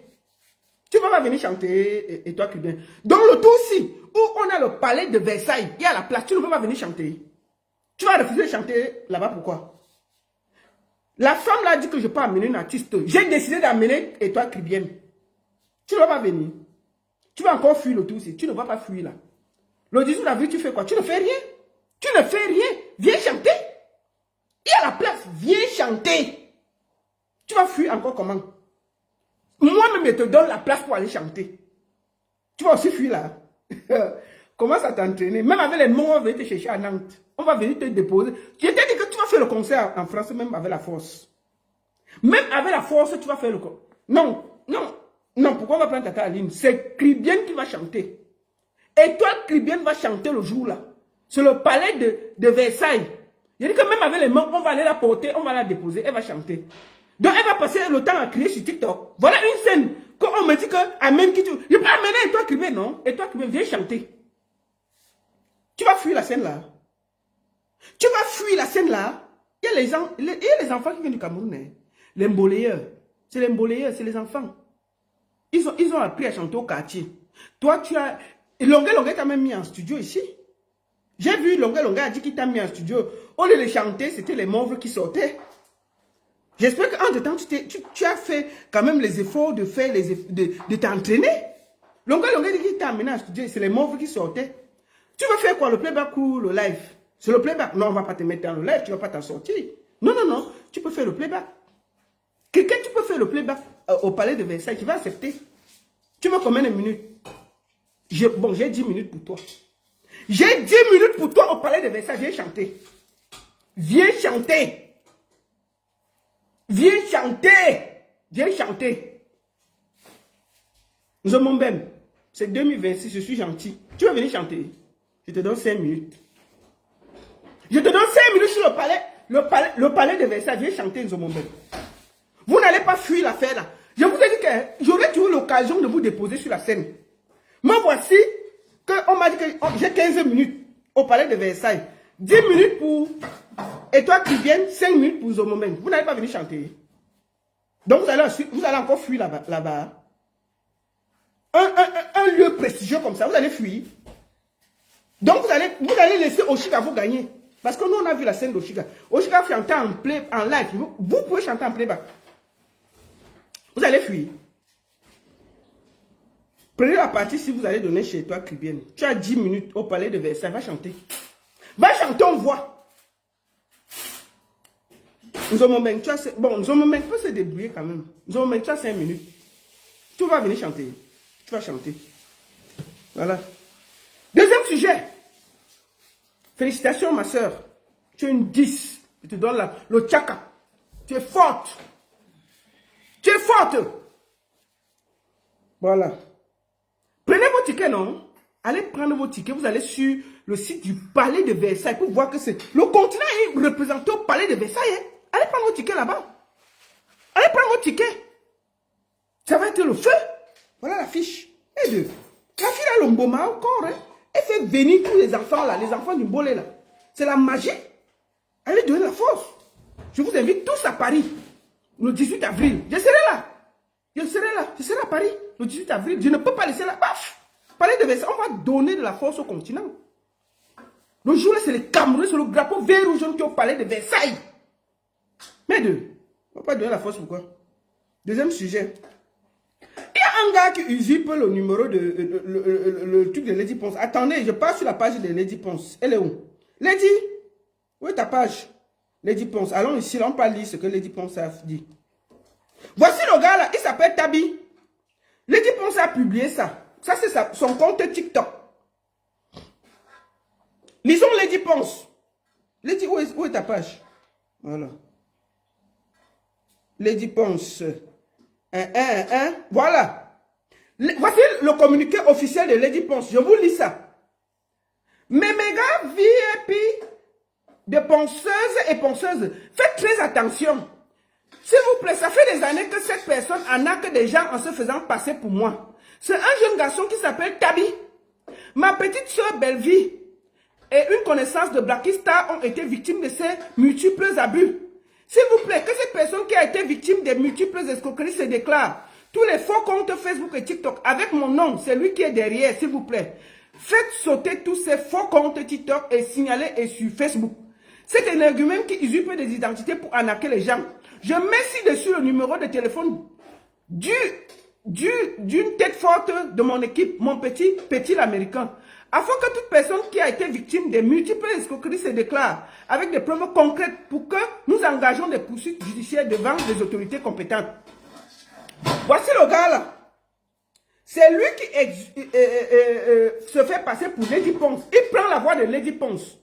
Tu vas pas venir chanter, et toi, Cribienne. Donc, le tout, si, où on a le palais de Versailles, il y a la place, tu ne peux pas venir chanter. Tu vas refuser de chanter là-bas, pourquoi? La femme l'a dit que je peux amener une artiste. J'ai décidé d'amener Étoile Cribienne. Tu ne vas pas venir. Tu vas encore fuir le tout ici. Tu ne vas pas fuir là. Le 18 avril, tu fais quoi? Tu ne fais rien. Tu ne fais rien. Viens chanter. Il y a la place. Viens chanter. Tu vas fuir encore comment? Moi-même, je te donne la place pour aller chanter. Tu vas aussi fuir là. Commence à t'entraîner. Même avec les mots, on va venir te chercher à Nantes. On va venir te déposer. Je t'ai dit que tu vas faire le concert en France, même avec la force. Même avec la force, tu vas faire le concert. Non, non, non. Pourquoi on va prendre Tata Aline? C'est Cribienne qui va chanter. Étoile Cribienne va chanter le jour là. C'est le palais de Versailles. Je dis que même avec les mains, on va aller la porter, on va la déposer, elle va chanter. Donc elle va passer le temps à crier sur TikTok. Voilà une scène. Quand on me dit que amène qui tu... Je peux amener Étoile Cribienne, non? Étoile Cribienne, viens chanter. Tu vas fuir la scène là. Tu vas fuir la scène là. Il y a les enfants qui viennent du Cameroun. Hein. Les mboléeurs. C'est les mboléeurs, c'est les enfants. Ils ont appris à chanter au quartier. Toi, tu as... Longuet t'a même mis en studio ici. J'ai vu Longuet a dit qu'il t'a mis en studio. Au lieu de chanter, c'était les mauves qui sortaient. J'espère qu'en temps, tu as fait quand même les efforts de faire de t'entraîner. Longuet dit qu'il t'a amené en studio. C'est les mauves qui sortaient. Tu vas faire quoi, le playback ou le live? C'est le playback. Non, on ne va pas te mettre dans le live, tu ne vas pas t'en sortir. Non, non, non, tu peux faire le playback. Quelqu'un, tu peux faire le playback au palais de Versailles, tu vas accepter. Tu veux combien de minutes? Bon, j'ai 10 minutes pour toi. J'ai 10 minutes pour toi au palais de Versailles, viens chanter. Viens chanter. Viens chanter. Viens chanter. Nous sommes même. C'est 2026, je suis gentil. Tu vas venir chanter. Je te donne 5 minutes. Je te donne 5 minutes sur le palais de Versailles. Viens chanter Nzomomben. Vous n'allez pas fuir l'affaire là. Je vous ai dit que j'aurais toujours l'occasion de vous déposer sur la scène. Moi voici qu'on m'a dit que j'ai 15 minutes au palais de Versailles. 10 minutes pour Étoile Cribienne, 5 minutes pour Nzomomben. Vous n'allez pas venir chanter. Donc vous allez encore fuir là-bas. Un lieu prestigieux comme ça, vous allez fuir. Donc vous allez laisser Oshiga vous gagner. Parce que nous on a vu la scène d'Oshiga. Oshiga chanter en live. Vous pouvez chanter en playback. Vous allez fuir. Prenez la partie si vous allez donner chez toi, Cribienne. Tu as 10 minutes au palais de Versailles. Va chanter. Va chanter, on voit. Nzomomben, Nzomomben peut se débrouiller quand même. Nzomomben, tu as 5 minutes. Tu vas venir chanter. Tu vas chanter. Voilà. Deuxième sujet. Félicitations, ma soeur. Tu es une 10. Je te donne le tchaka. Tu es forte. Tu es forte. Voilà. Prenez vos tickets, non? Allez prendre vos tickets. Vous allez sur le site du Palais de Versailles pour voir que c'est... Le continent est représenté au Palais de Versailles. Hein? Allez prendre vos tickets là-bas. Allez prendre vos tickets. Ça va être le feu. Voilà l'affiche. Et deux. La fille a l'omboma encore. Hein? Elle fait venir tous les enfants là. Les enfants du Bolé là. C'est la magie. Allez donner la force. Je vous invite tous à Paris. Le 18 avril. Je serai là. Je serai là. Je serai à Paris. Le 18 avril. Je ne peux pas laisser là. Paf. Palais de Versailles. On va donner de la force au continent. Le jour là, c'est les Camerounais. C'est le drapeau vert ou jaune qui est au Palais de Versailles. Mais deux. On ne va pas donner la force pourquoi? Deuxième sujet. Il y a un gars qui usurpe le numéro de le truc de Lady Ponce. Attendez, je passe sur la page de Lady Ponce. Elle est où? Lady, où est ta page? Lady Ponce. Allons ici, là, on peut lire ce que Lady Ponce a dit. Voici le gars là, il s'appelle Tabi. Lady Ponce a publié ça. Ça, c'est son compte TikTok. Lisons Lady Ponce. Lady, où est ta page? Voilà. Lady Ponce. Voilà. Voici le communiqué officiel de Lady Ponce. Je vous lis ça. Mes méga VIP de ponceuses et ponceuses, faites très attention. S'il vous plaît, ça fait des années que cette personne arnaque des gens en se faisant passer pour moi. C'est un jeune garçon qui s'appelle Tabi. Ma petite soeur Bellevie et une connaissance de Blackistar ont été victimes de ces multiples abus. S'il vous plaît, que cette personne qui a été victime des multiples escroqueries se déclare. Tous les faux comptes Facebook et TikTok, avec mon nom, c'est lui qui est derrière, s'il vous plaît. Faites sauter tous ces faux comptes TikTok et signalez sur Facebook. C'est un argument qui usurpe des identités pour arnaquer les gens. Je mets ci-dessus le numéro de téléphone d'une tête forte de mon équipe, mon petit l'américain. Afin que toute personne qui a été victime des multiples escroqueries se déclare avec des preuves concrètes pour que nous engageons des poursuites judiciaires devant les autorités compétentes. Voici le gars là. C'est lui qui se fait passer pour Lady Ponce. Il prend la voix de Lady Ponce.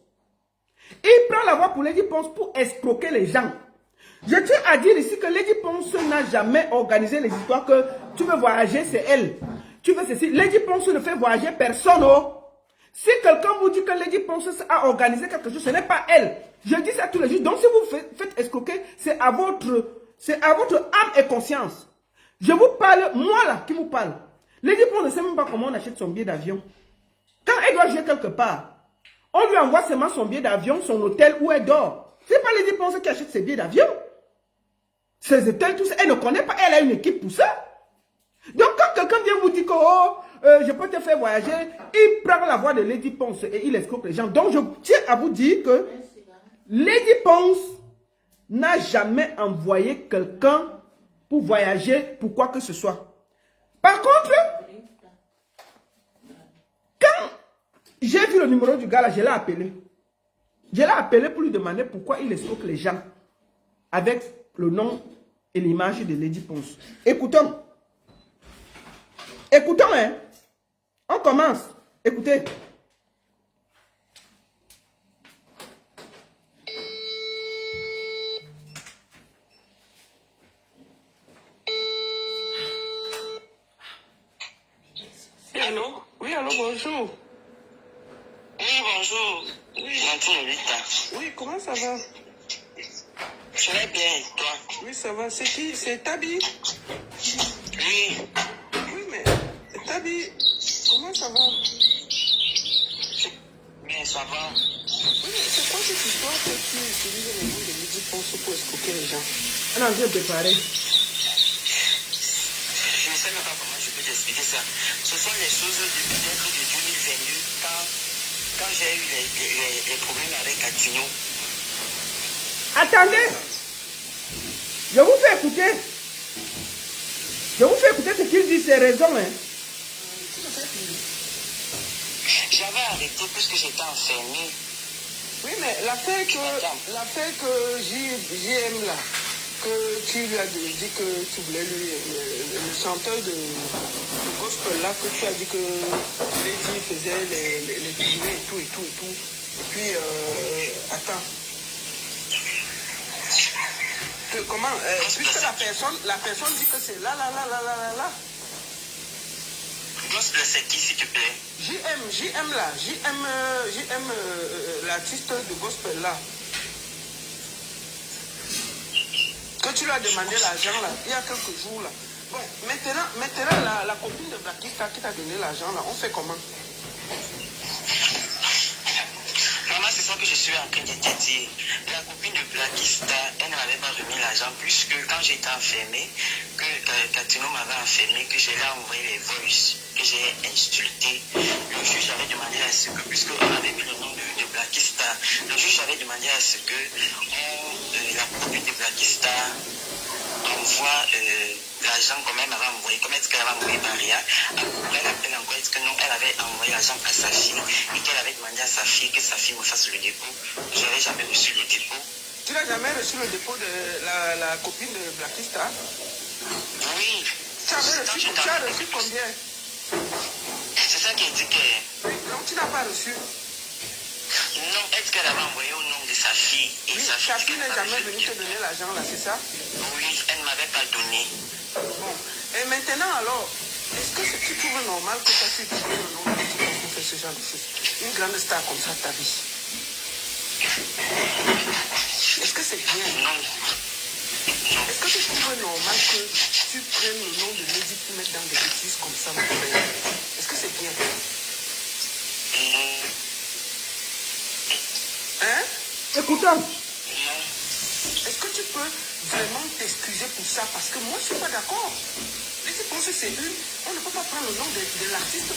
Il prend la voix pour Lady Ponce pour escroquer les gens. Je tiens à dire ici que Lady Ponce n'a jamais organisé les histoires que tu veux voyager, c'est elle. Tu veux ceci. Lady Ponce ne fait voyager personne. Oh. Si quelqu'un vous dit que Lady Ponce a organisé quelque chose, ce n'est pas elle. Je dis ça tous les jours. Donc si vous faites escroquer, c'est à votre âme et conscience. Je vous parle, moi là, qui vous parle. Lady Ponce ne sait même pas comment on achète son billet d'avion. Quand elle doit jouer quelque part, on lui envoie seulement son billet d'avion, son hôtel où elle dort. Ce n'est pas Lady Ponce qui achète ses billets d'avion. Ses hôtels, tout ça, elle ne connaît pas, elle a une équipe pour ça. Donc quand quelqu'un vient vous dire que je peux te faire voyager, il prend la voix de Lady Ponce et il escroque les gens. Donc je tiens à vous dire que Lady Ponce n'a jamais envoyé quelqu'un pour voyager pour quoi que ce soit. Par contre, quand j'ai vu le numéro du gars là, je l'ai appelé. Je l'ai appelé pour lui demander pourquoi il escroque les gens avec le nom et l'image de Lady Ponce. Écoutons. Écoutons, hein. On commence. Écoutez. Allô? Oui, allô, bonjour. Oui, bonjour. Oui. Oui, comment ça va? Je vais bien, toi? Oui, ça va. C'est qui? C'est Tabi? Oui. Oui, mais Tabi, comment ça va? Bien, ça va. Oui, mais c'est quoi cette histoire que tu utilises le nom de Lady Ponce pour escroquer les gens? Non, je vais préparer. Je ne sais même pas comment je peux t'expliquer ça. Ce sont les choses de peut-être de 2022, quand j'ai eu les problèmes avec Catino. Attendez. Je vous fais écouter. Je vous fais écouter ce qu'il dit, c'est raison. Hein. J'avais arrêté puisque j'étais enfermé. Oui, mais l'affaire que JM là, que tu lui as dit que tu voulais lui, le chanteur de gospel là, que tu as dit que Lady faisait les tournées et tout. Et puis, attends. comment, puisque la personne dit que c'est là. Gospel, c'est qui, s'il te plaît? JM là, l'artiste de gospel là. Que tu lui as demandé l'argent là, il y a quelques jours là. Bon, maintenant la copine de Blackista qui t'a donné l'argent là, on fait comment? Maman, c'est ça que je suis en train de te dire. La copine de Blackista, elle ne m'avait pas remis l'argent puisque quand j'étais enfermée, que Catino m'avait enfermé, que je l'ai envoyé les voices, que j'ai insulté. Le juge avait demandé à ce que, puisqu'on avait mis le nom de Blackista, le juge avait demandé à ce que la copine de Blackista envoie l'argent comme elle m'avait envoyé, comme est-ce qu'elle avait envoyé Maria. Après, elle appelle encore, est-ce que non, elle avait envoyé l'argent à sa fille et qu'elle avait demandé à sa fille que sa fille me fasse le dépôt. Je n'avais jamais reçu le dépôt. Tu n'as jamais reçu le dépôt de la copine de Blackista? Oui. Tu as reçu combien? C'est ça qui indiquait. Oui, donc tu n'as pas reçu. Non, est-ce qu'elle avait envoyé au nom de sa fille et Oui, sa fille n'est jamais venue te donner l'argent là, c'est ça? Oui, elle ne m'avait pas donné. Bon. Et maintenant alors, est-ce que tu trouves normal que toi tu utilises le nom de l'équipe pour faire ce genre de choses? Une grande star comme ça, ta vie. Est-ce que c'est bien? Non. Est-ce que tu trouves normal que tu prennes le nom de Lady pour mettre dans des bêtises comme ça, mon frère? Est-ce que c'est bien? Hein? Écoutons. Non. Est-ce que tu peux vraiment t'excuser pour ça? Parce que moi, je ne suis pas d'accord. Laissez penser c'est une. On ne peut pas prendre le nom de l'artiste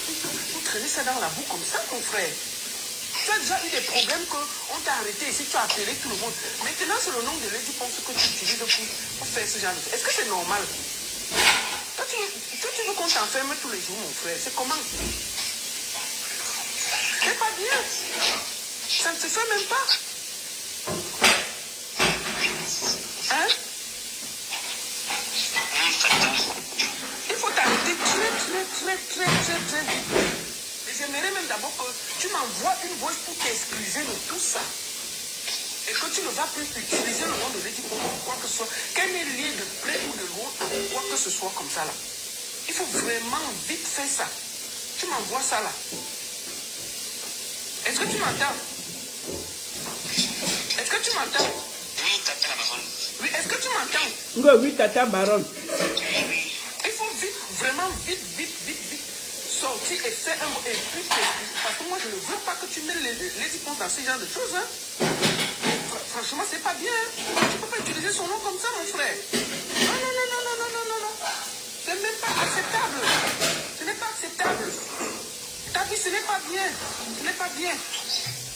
pour traîner ça dans la boue comme ça, mon frère. Tu as déjà eu des problèmes qu'on t'a arrêté ici, tu as appelé tout le monde. Maintenant, c'est le nom de Lady Ponce que tu utilises pour faire ce genre de choses. Est-ce que c'est normal? Toi, tu veux qu'on t'enferme tous les jours, mon frère. C'est comment? C'est pas bien. Ça ne se fait même pas. Hein? Il faut t'arrêter très vite. Et j'aimerais même d'abord que tu m'envoies une voix pour t'excuser de tout ça. Et que tu ne vas plus utiliser le nom de Lady pour quoi que ce soit. Qu'elle est liée de près ou de loin à quoi que ce soit comme ça là. Il faut vraiment vite faire ça. Tu m'envoies ça là. Est-ce que tu m'entends? Est-ce que tu m'entends? Oui, Tata la baronne. Oui, est-ce que tu m'entends? Oui, Tata Baronne. Il faut vite, vraiment vite sortir et faire un mot et puis parce que moi je ne veux pas que tu mettes les icônes dans ce genre de choses. Hein. Franchement, c'est pas bien. Hein. Tu peux pas utiliser son nom comme ça, mon frère. Non. C'est même pas acceptable. Ce n'est pas acceptable. Ta vie, ce n'est pas bien. Ce n'est pas bien.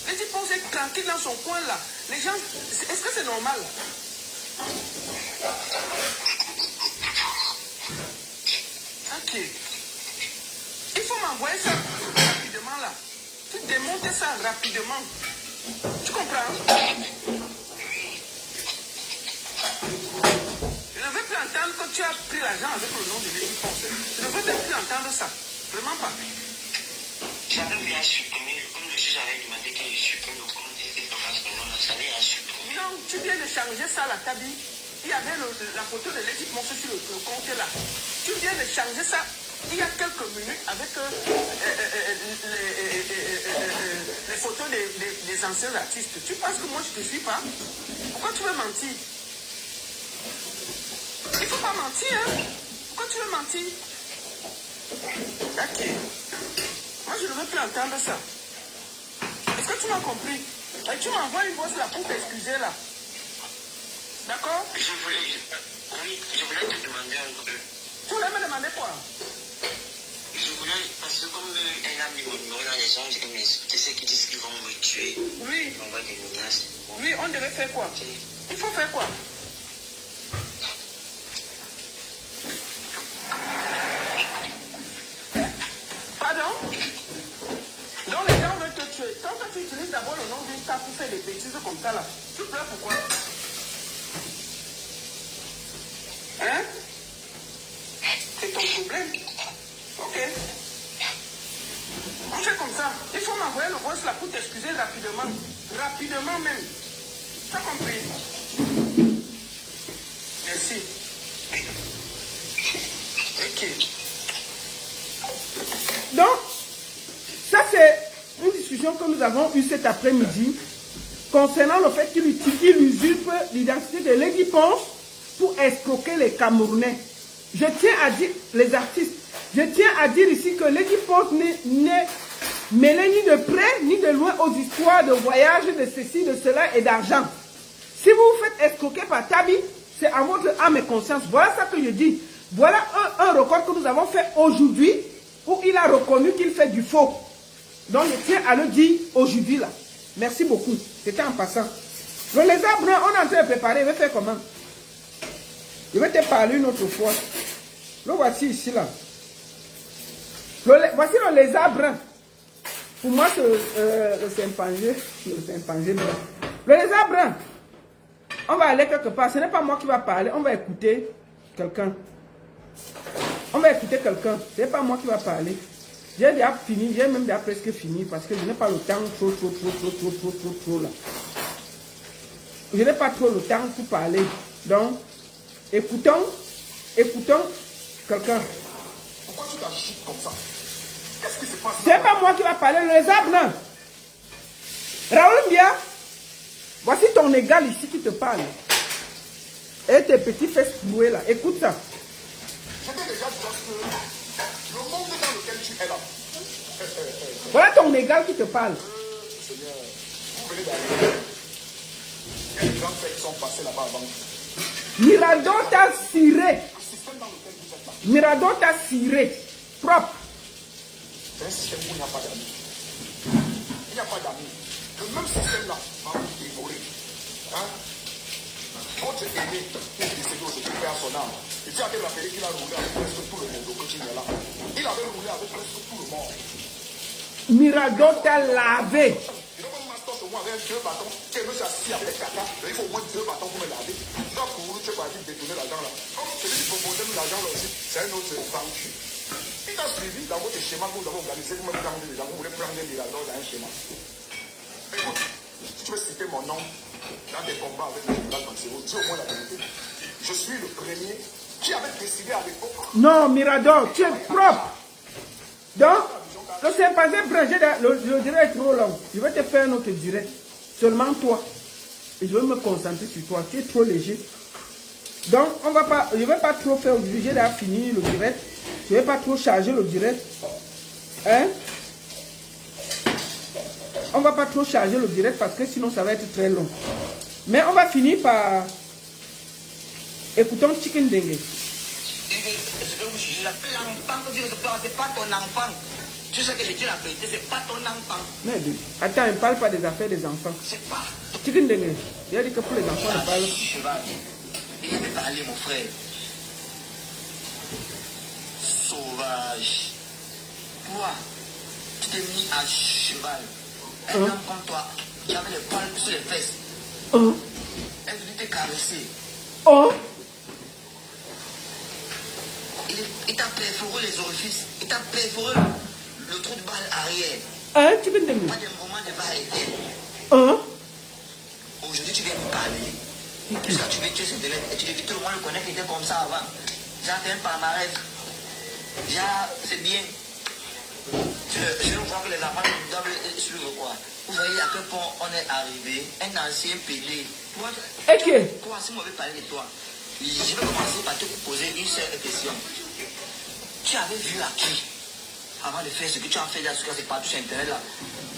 Les icônes sont tranquilles dans son coin là. Les gens, est-ce que c'est normal? Ok. Il faut m'envoyer ça rapidement là. Tu démontes ça rapidement. Tu comprends? Je ne veux plus entendre que tu as pris l'argent avec le nom de Lady Ponce. Je ne veux même plus entendre ça. Vraiment pas. J'avais bien supprimé, comme le juge avait demandé que je supprime le compte et que ce nom, ça allait à supprimer. Non, tu viens de changer ça là, Tabi. Il y avait la photo de Lady Ponce sur le compte là. Tu viens de changer ça il y a quelques minutes avec les photos des anciens artistes. Tu penses que moi je ne te suis pas? Pourquoi tu veux mentir? Il ne faut pas mentir, hein? Pourquoi tu veux mentir? Ok. Moi je ne veux plus entendre ça. Est-ce que tu m'as compris? Et tu m'envoies une voix là pour t'excuser là. D'accord? Je voulais te demander un peu. Tu voulais me demander quoi? Je voulais, parce que comme elle a mis mon numéro dans les gens, j'ai dit, mais tu sais qu'ils disent qu'ils vont me tuer. Oui. Ils m'envoient des menaces. Oui, on devait faire quoi? Il faut faire quoi? Pardon? Donc les gens veulent te tuer. Quand tu utilises d'abord le nom d'une star pour faire des bêtises comme ça là, tu pleures pourquoi? Hein? C'est ton problème. Ok. On fait comme ça. Il faut m'envoyer le voice là pour t'excuser rapidement. Rapidement même. Tu as compris? Merci. Ok. Donc, ça c'est une discussion que nous avons eue cet après-midi concernant le fait qu'il usurpe l'identité de Lady Ponce pour escroquer les Camerounais. Je tiens à dire, les artistes, je tiens à dire ici que Lady Ponce n'est mêlée ni de près ni de loin aux histoires de voyage, de ceci, de cela et d'argent. Si vous vous faites escroquer par Tabi, c'est à votre âme et conscience. Voilà ça que je dis. Voilà un record que nous avons fait aujourd'hui où il a reconnu qu'il fait du faux. Donc je tiens à le dire aujourd'hui là. Merci beaucoup. C'était en passant. Le lézard brun, on est en train de préparer. Il va faire comment? Je vais te parler une autre fois. Le voici ici là. Voici le lézard brun. Pour moi, c'est le chimpanzé. Le chimpanzé brun. Le lézard brun. On va aller quelque part. Ce n'est pas moi qui va parler. On va écouter quelqu'un. On va écouter quelqu'un. Ce n'est pas moi qui va parler. J'ai déjà fini. J'ai même déjà presque fini. Parce que je n'ai pas le temps trop là. Je n'ai pas trop le temps pour parler. Donc, écoutons quelqu'un. Pourquoi tu t'agites comme ça? Qu'est-ce qui se passe? Ce n'est pas moi qui va parler. Le lézard blanc. Raoul Bia. Voici ton égal ici qui te parle. Et tes petits fesses bouées là. Écoute ça. Je t'ai déjà dit que le monde dans lequel tu es là. Voilà ton égal qui te parle. Seigneur, vous venez d'arriver. Il y a des grands faits qui sont passés là-bas avant. Mirador t'a ciré. Le système dans lequel vous êtes là, Mirador t'a ciré. Propre. c'est un système où il n'y a pas d'amis. Il n'y a pas d'amis. Le même système là va vous dévorer. Hein? Votre aîné, qui est décédé aujourd'hui, perd son âme. Et tu as bien rappelé qu'il a roulé avec presque tout le monde au quotidien là. Il avait roulé avec presque tout le monde. Mirador t'a lavé. Il doit pas m'asseoir sur moi avec 2 bâtons. Tu es même assis avec les caca. Il faut au moins 2 bâtons pour me laver. Tu dois courir, tu es parti détourner l'argent là. Comme celui qui proposait l'argent là aussi, c'est un autre banquier. Il t'a suivi dans votre schéma que vous avez organisé. Vous m'avez demandé des gens, vous voulez prendre des milliards dans un schéma. Écoute, si tu veux citer mon nom dans des combats avec le général Mancero, dis au moins la vérité. Je suis le premier qui avait décidé à l'époque. Non, Mirador, tu es propre. Donc, le chimpanzé brun, le direct est trop long. Je vais te faire un autre direct. Seulement toi. Et je vais me concentrer sur toi. Tu es trop léger. Donc, je ne vais pas trop faire aujourd'hui. J'ai déjà fini le direct. Je ne vais pas trop charger le direct. Hein? On ne va pas trop charger le direct parce que sinon ça va être très long. Mais on va finir par... Écoutons Chicken Dengue. L'enfant que tu ne peux c'est pas ton enfant. Tu sais que je dis la vérité, c'est pas ton enfant. Mais attends, il ne parle pas des affaires des enfants. C'est pas. Chicken Dengue. Il a dit que pour les enfants, il parle. Cheval. Il avait parlé, mon frère. Sauvage. Toi, tu t'es mis à cheval. Un homme comme toi, qui avait les poils sur les fesses. Oh. Elle venait te caresser. Oh. Il t'a perforé les orifices. Il t'a perforé le trou de balle arrière. Hein, Chicken Dengue. Pas de moment de va-et-vient. Hein? Aujourd'hui, tu viens me parler. Puisque tu veux tuer cette élève. Et tu dis que tout le monde le connaît qui était comme ça avant. J'ai fait un palmarès. C'est bien. Je veux voir que les enfants doivent suivre quoi. Vous voyez à quel point on est arrivé. Un ancien PD. Ok. Toi, si on veut parler de toi, je vais commencer par te poser une seule question. Tu avais vu à qui avant de faire ce que tu as fait là, sur c'est partout sur Internet là?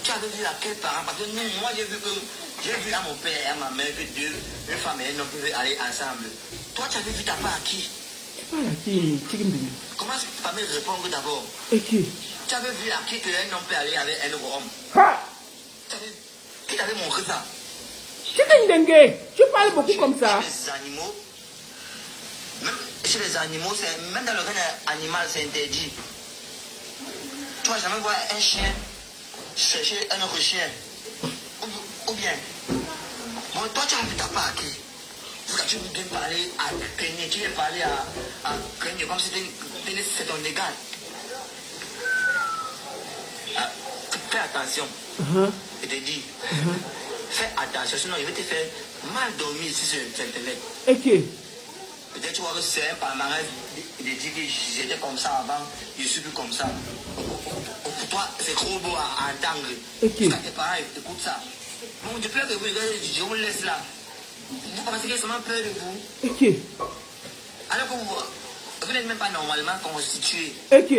Tu avais vu à quel parent? Parce que nous, moi j'ai vu à mon père et à ma mère que deux femmes et un homme peuvent aller ensemble. Toi, tu avais vu ta part à qui? Voilà, qui Chicken Dengue. Comment est-ce que tu peux me répondre d'abord? Et qui? Tu avais vu à qui que un homme peut aller avec un autre homme? Ha! Qui t'avait montré ça? Chicken Dengue. Tu parles beaucoup comme ça. Les animaux, même chez les animaux, même dans le règne animal, c'est interdit. Tu vas jamais voir un chien chercher un autre chien. Ou bien, bon, toi tu as vu ta part à qui? Tu viens parler à Kenny, tu viens parler à Kenny comme si c'était ton égal. Fais attention. Je te dis, fais attention, sinon il va te faire mal dormir ici sur Internet. Ok. Peut-être tu vois que c'est un palmarès de dire que j'étais comme ça avant, je suis plus comme ça. Pour toi, c'est trop beau à entendre. Ok. Jusqu'à tes parents écoute ça. Bon, je pleure que je vous laisse là. Vous pensez que seulement peur de vous. Ok. Alors que vous n'êtes même pas normalement constitué. Ok.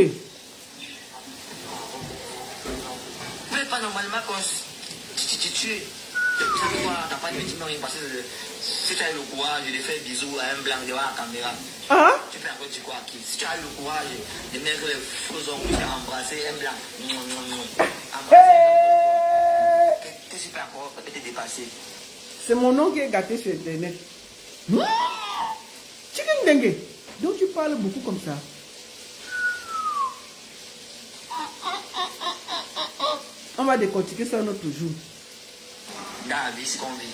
Vous n'êtes pas normalement constitué. Vous savez quoi, t'as pas de métier, mais parce que si tu as eu le courage de faire bisous à un blanc devant la caméra, Ah? tu peux encore dire quoi à qui? Si tu as eu le courage de mettre les faux ongles et embrasser un blanc, qu'est-ce que tu peux encore peut-être dépasser? C'est mon nom qui est gâté sur Internet. Chicken dengue. Donc tu parles beaucoup comme ça. On va décortiquer ça un autre jour. Dans la vie, ce qu'on vit.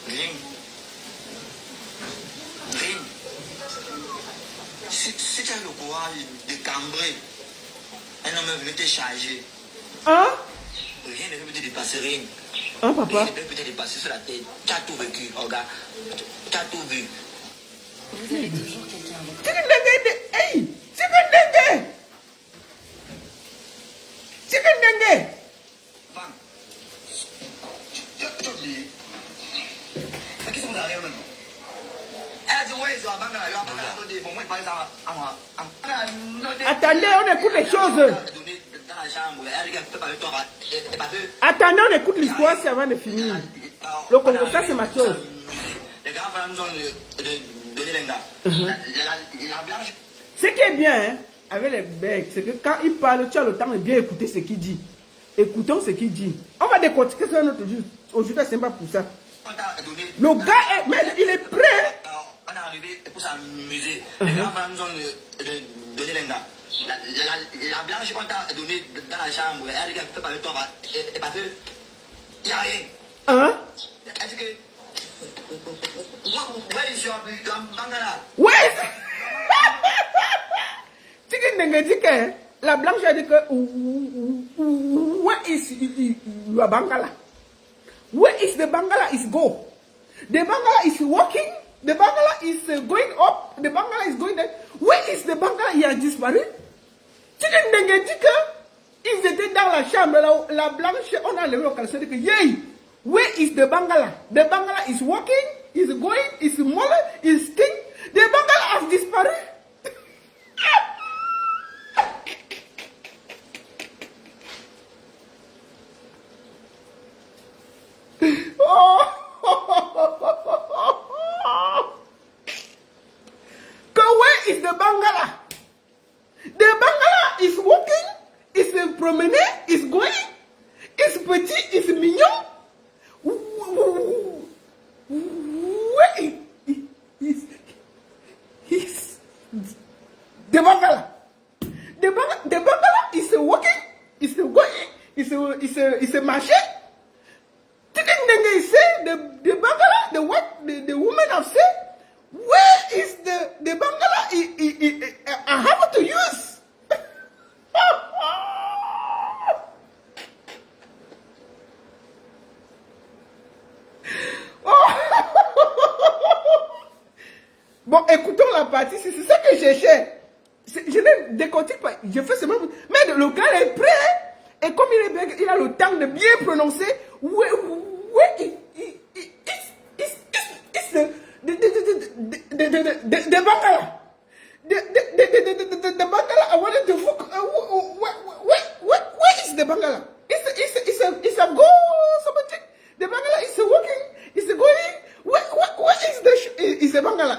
Rien. Rien. Si tu as le courage de cambrer, un homme est venu te charger. Hein? Rien ne peut te dépasser, rien. Hein, papa? Rien ne peut te dépasser sur la tête. Tu as tout vécu, regarde. Tu as tout vu. Vous avez toujours quelqu'un avec Chicken dengue. Hey! Chicken dengue! Chicken dengue! Femme, tu as oublié. Mais qu'est-ce que vous avez maintenant? Elle a dit, ouais, ils ont abandonné. Ils ont abandonné. Bon, moi, il parle ça à moi. Attendez, on écoute les choses. Attendez, on écoute l'histoire, c'est avant de finir. Le Congo, ça c'est ma chose. Les grands frères nous ont donné les gars. La blanche. Ce qui est bien, hein, avec les becs, c'est que quand il parle, tu as le temps de bien écouter ce qu'il dit. Écoutons ce qu'il dit. On va décortiquer ça un autre jour. Aujourd'hui, c'est pas pour ça. Le gars, mais il est prêt. On est arrivé pour s'amuser. Les grands frères nous ont donné les gars. La blanche qu'on t'a donné dans la chambre, elle a dit qu'elle peut pas avec toi, et parce que il n'y a rien. Hein? Elle dit que. Ouais, je suis en Bangala. Ouais! Chicken dengue dit que la blanche a dit que where is your Bangala? Where is the Bangala is go? The Bangala is walking. The Bangala is going up. The Bangala is going there. Where is the Bangala? Il a disparu. Chicken dengue dit que ils étaient dans la chambre. La blanche, on a levé le calcul. Dit que yay! Where is the Bangala? The Bangala is walking. Is going. Is smaller. Is sting. The Bangala has disparu. Where is the Bangala? The Bangala is walking, is promener, is going, is petit, is mignon. Where is the Bangala? The Bangala is walking, is going, is a marché. They say the Bangala, the woman have said, where is the Bangala I have to use? Bon, écoutons la partie, c'est ça que je cherche. Je ne décortique pas, je fais seulement. Mais le gars est prêt, et comme il a le temps de bien prononcer, where the Bangala. The Bangala, I wanted to look. Where is the Bangala? It's a go something. The Bangala is walking. It's going. Where is the Bangala?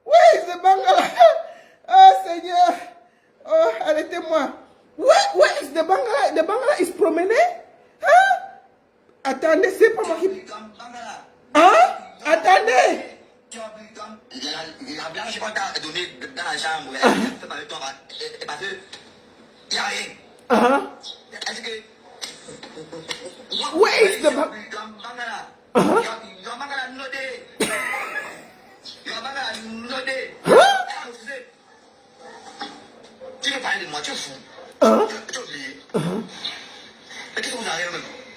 Where is the Bangala? Oh Seigneur. Oh, arrêtez-moi. Where is the Bangala? The Bangala is promené? Hein? Attendez, c'est pas moi qui... Hein? Attendez. La blanche qu'on t'a donné dans la chambre, elle peut pas avec toi, parce que il n'y a rien. Est-ce que... Where is the Bangala? Your Bangala noté.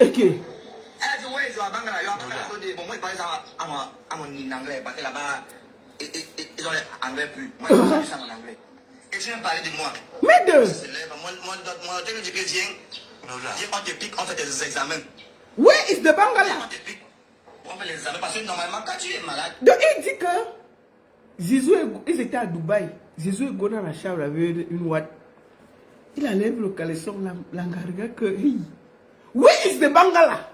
Ok. Elle a dit, ouais, je vais à Bangala, bon, moi, il parlait ça à mon anglais, parce que là-bas, ils ont l'anglais plus. Moi, je parle ça en anglais. Et tu viens parler de moi. Mais de. Moi, dès que je viens, on te pique, on fait des examens. Where is the Bangala? On te pique, on fait les examens, parce que normalement, quand tu es malade, Donc il dit que Zizou, ils étaient à Dubaï. Zizou est go dans la chambre avec une ouate. Il enlève le caleçon, l'engarga que. Hey, where is the Bangala?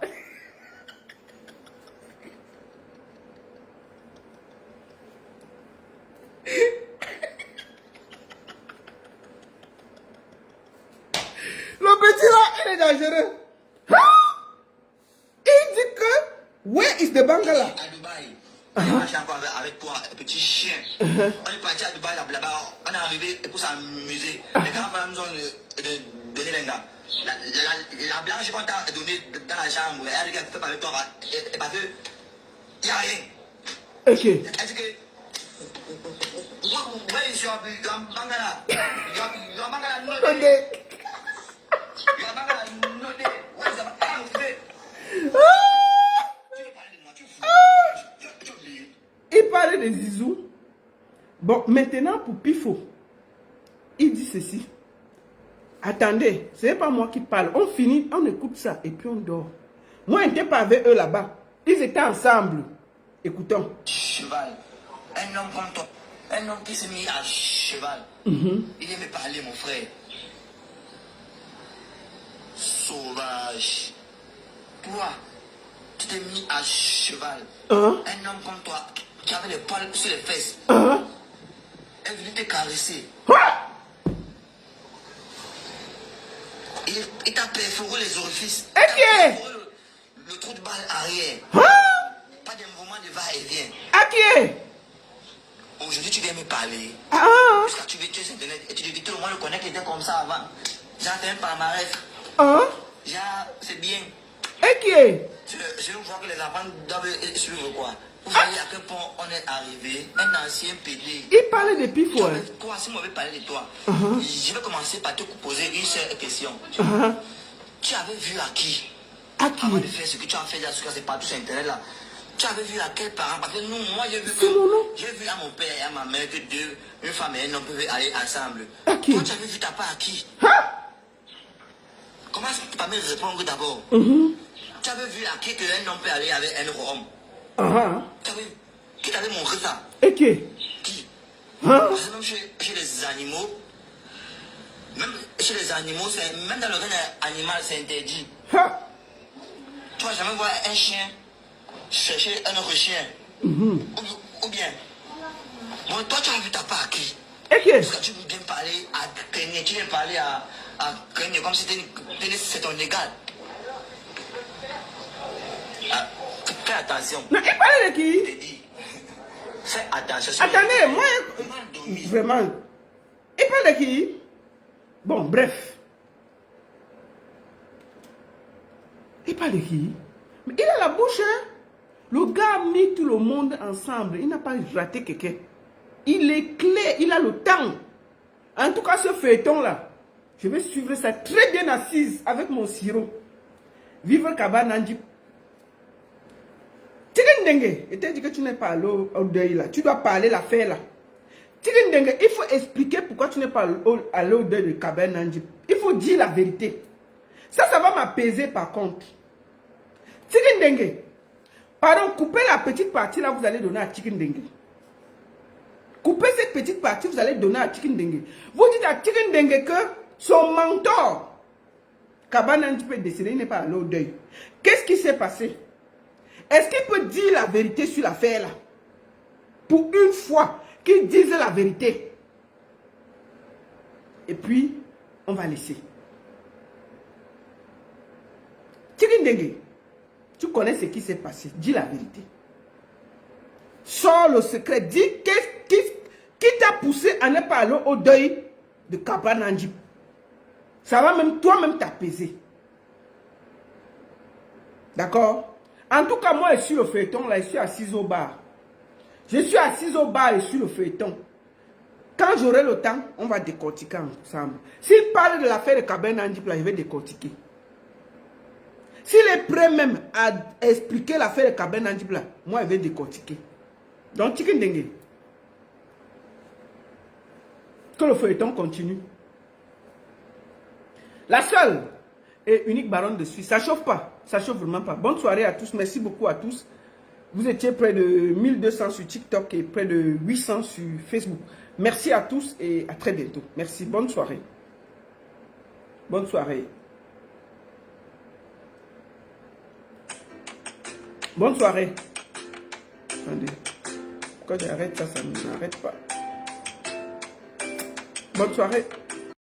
Le petit là, il est dangereux. Hein? Il dit que where is the Bangala? à Dubaï, on est marché encore avec toi, un petit chien. On est parti à Dubaï là-bas, on est arrivé pour s'amuser. Les gars nous ont donné les gars. La blanche qu'on t'a donnée dans la chambre, elle regarde fait avec toi, et parce que il n'y a rien. Ok. Elle dit que ouais, je suis en Bangala. Your Bangala noté. Your Bangala noté. Ouais, ça va arriver. Il parlait de Zizou. Bon, maintenant pour Pifo, il dit ceci. Attendez, ce n'est pas moi qui parle. On finit, on écoute ça et puis on dort. Moi, je n'étais pas avec eux là-bas. Ils étaient ensemble. Écoutons. Cheval. Un homme comme toi. Un homme qui s'est mis à cheval. Il aimait parler, mon frère. Sauvage. Toi, tu t'es mis à cheval. Un homme comme toi, qui avait les poils sur les fesses. Elle est venue te caresser. Il t'a perforé les orifices. Il t'a perforé le trou de balle arrière. Pas de mouvement de va-et-vient. Aujourd'hui, tu viens me parler. Parce que tu veux tuer Internet et tu dis que tout le monde le connaît qui était comme ça avant. J'ai fait un palmarès. C'est bien. Je vois que les enfants doivent suivre quoi. Vous voyez à quel point on est arrivé, un ancien PD. Il parlait de Pifo. Toi, si moi je vais parler de toi, je vais commencer par te poser une seule question. Tu avais vu à qui? Avant de faire ce que tu as fait là, c'est partout sur Internet là. Tu avais vu à quel parent? Parce que nous, moi j'ai vu à mon père et à ma mère que une femme et un homme peuvent aller ensemble. Toi, tu avais vu ta part à qui? Comment est-ce que tu peux me répondre d'abord? Tu avais vu à qui que un homme peut aller avec un autre homme? Qui t'avait montré ça? Qui? Parce que même chez les animaux, même chez les animaux, même dans le règne animal, c'est interdit. Tu vas jamais voir un chien chercher un autre chien. Ou bien, bon, toi tu as vu ta part à qui? Parce que tu viens parler à Kenya, tu viens parler à Kenya comme si c'est ton égal. Fais attention. Non, il parlait de qui? Fais attention. Attendez, moi, vraiment. Il parle de qui? Bon, bref. Il parle de qui? Mais il a la bouche, hein? Le gars a mis tout le monde ensemble. Il n'a pas raté quelqu'un. Il est clair, il a le temps. En tout cas, ce feuilleton-là, je vais suivre ça très bien assise avec mon sirop. Vive Kabananji. Tigindenge, et tu dit que tu n'es pas allé au deuil là. Tu dois parler l'affaire là. Tigindenge, il faut expliquer pourquoi tu n'es pas allé au deuil de Kabananji. Il faut dire la vérité. Ça va m'apaiser par contre. Tigindenge, pardon, coupez la petite partie là, vous allez donner à Tigindenge. Coupez cette petite partie, vous allez donner à Tigindenge. Vous dites à Tigindenge que son mentor, Kabananji peut décider, il n'est pas allé au deuil. Qu'est-ce qui s'est passé? Est-ce qu'il peut dire la vérité sur l'affaire là? Pour une fois, qu'il dise la vérité. Et puis, on va laisser. Tigindenge, tu connais ce qui s'est passé. Dis la vérité. Sors le secret. Dis qui t'a poussé à ne pas aller au deuil de Kabananji. Ça va même toi-même t'apaiser. D'accord? En tout cas, moi, je suis le feuilleton, là, je suis assis au bar. Je suis assis au bar et je suis le feuilleton. Quand j'aurai le temps, on va décortiquer ensemble. S'il parle de l'affaire de Kabananji, là, je vais décortiquer. S'il est prêt même à expliquer l'affaire de Kabin Nandibla, moi, je vais décortiquer. Donc, Chicken Dengue. Que le feuilleton continue. La seule et unique baronne de Suisse, ça ne chauffe pas. Ça ne chauffe vraiment pas. Bonne soirée à tous. Merci beaucoup à tous. Vous étiez près de 1200 sur TikTok et près de 800 sur Facebook. Merci à tous et à très bientôt. Merci. Bonne soirée. Bonne soirée. Bonne soirée. Attendez. Quand j'arrête ça, ça ne m'arrête pas. Bonne soirée.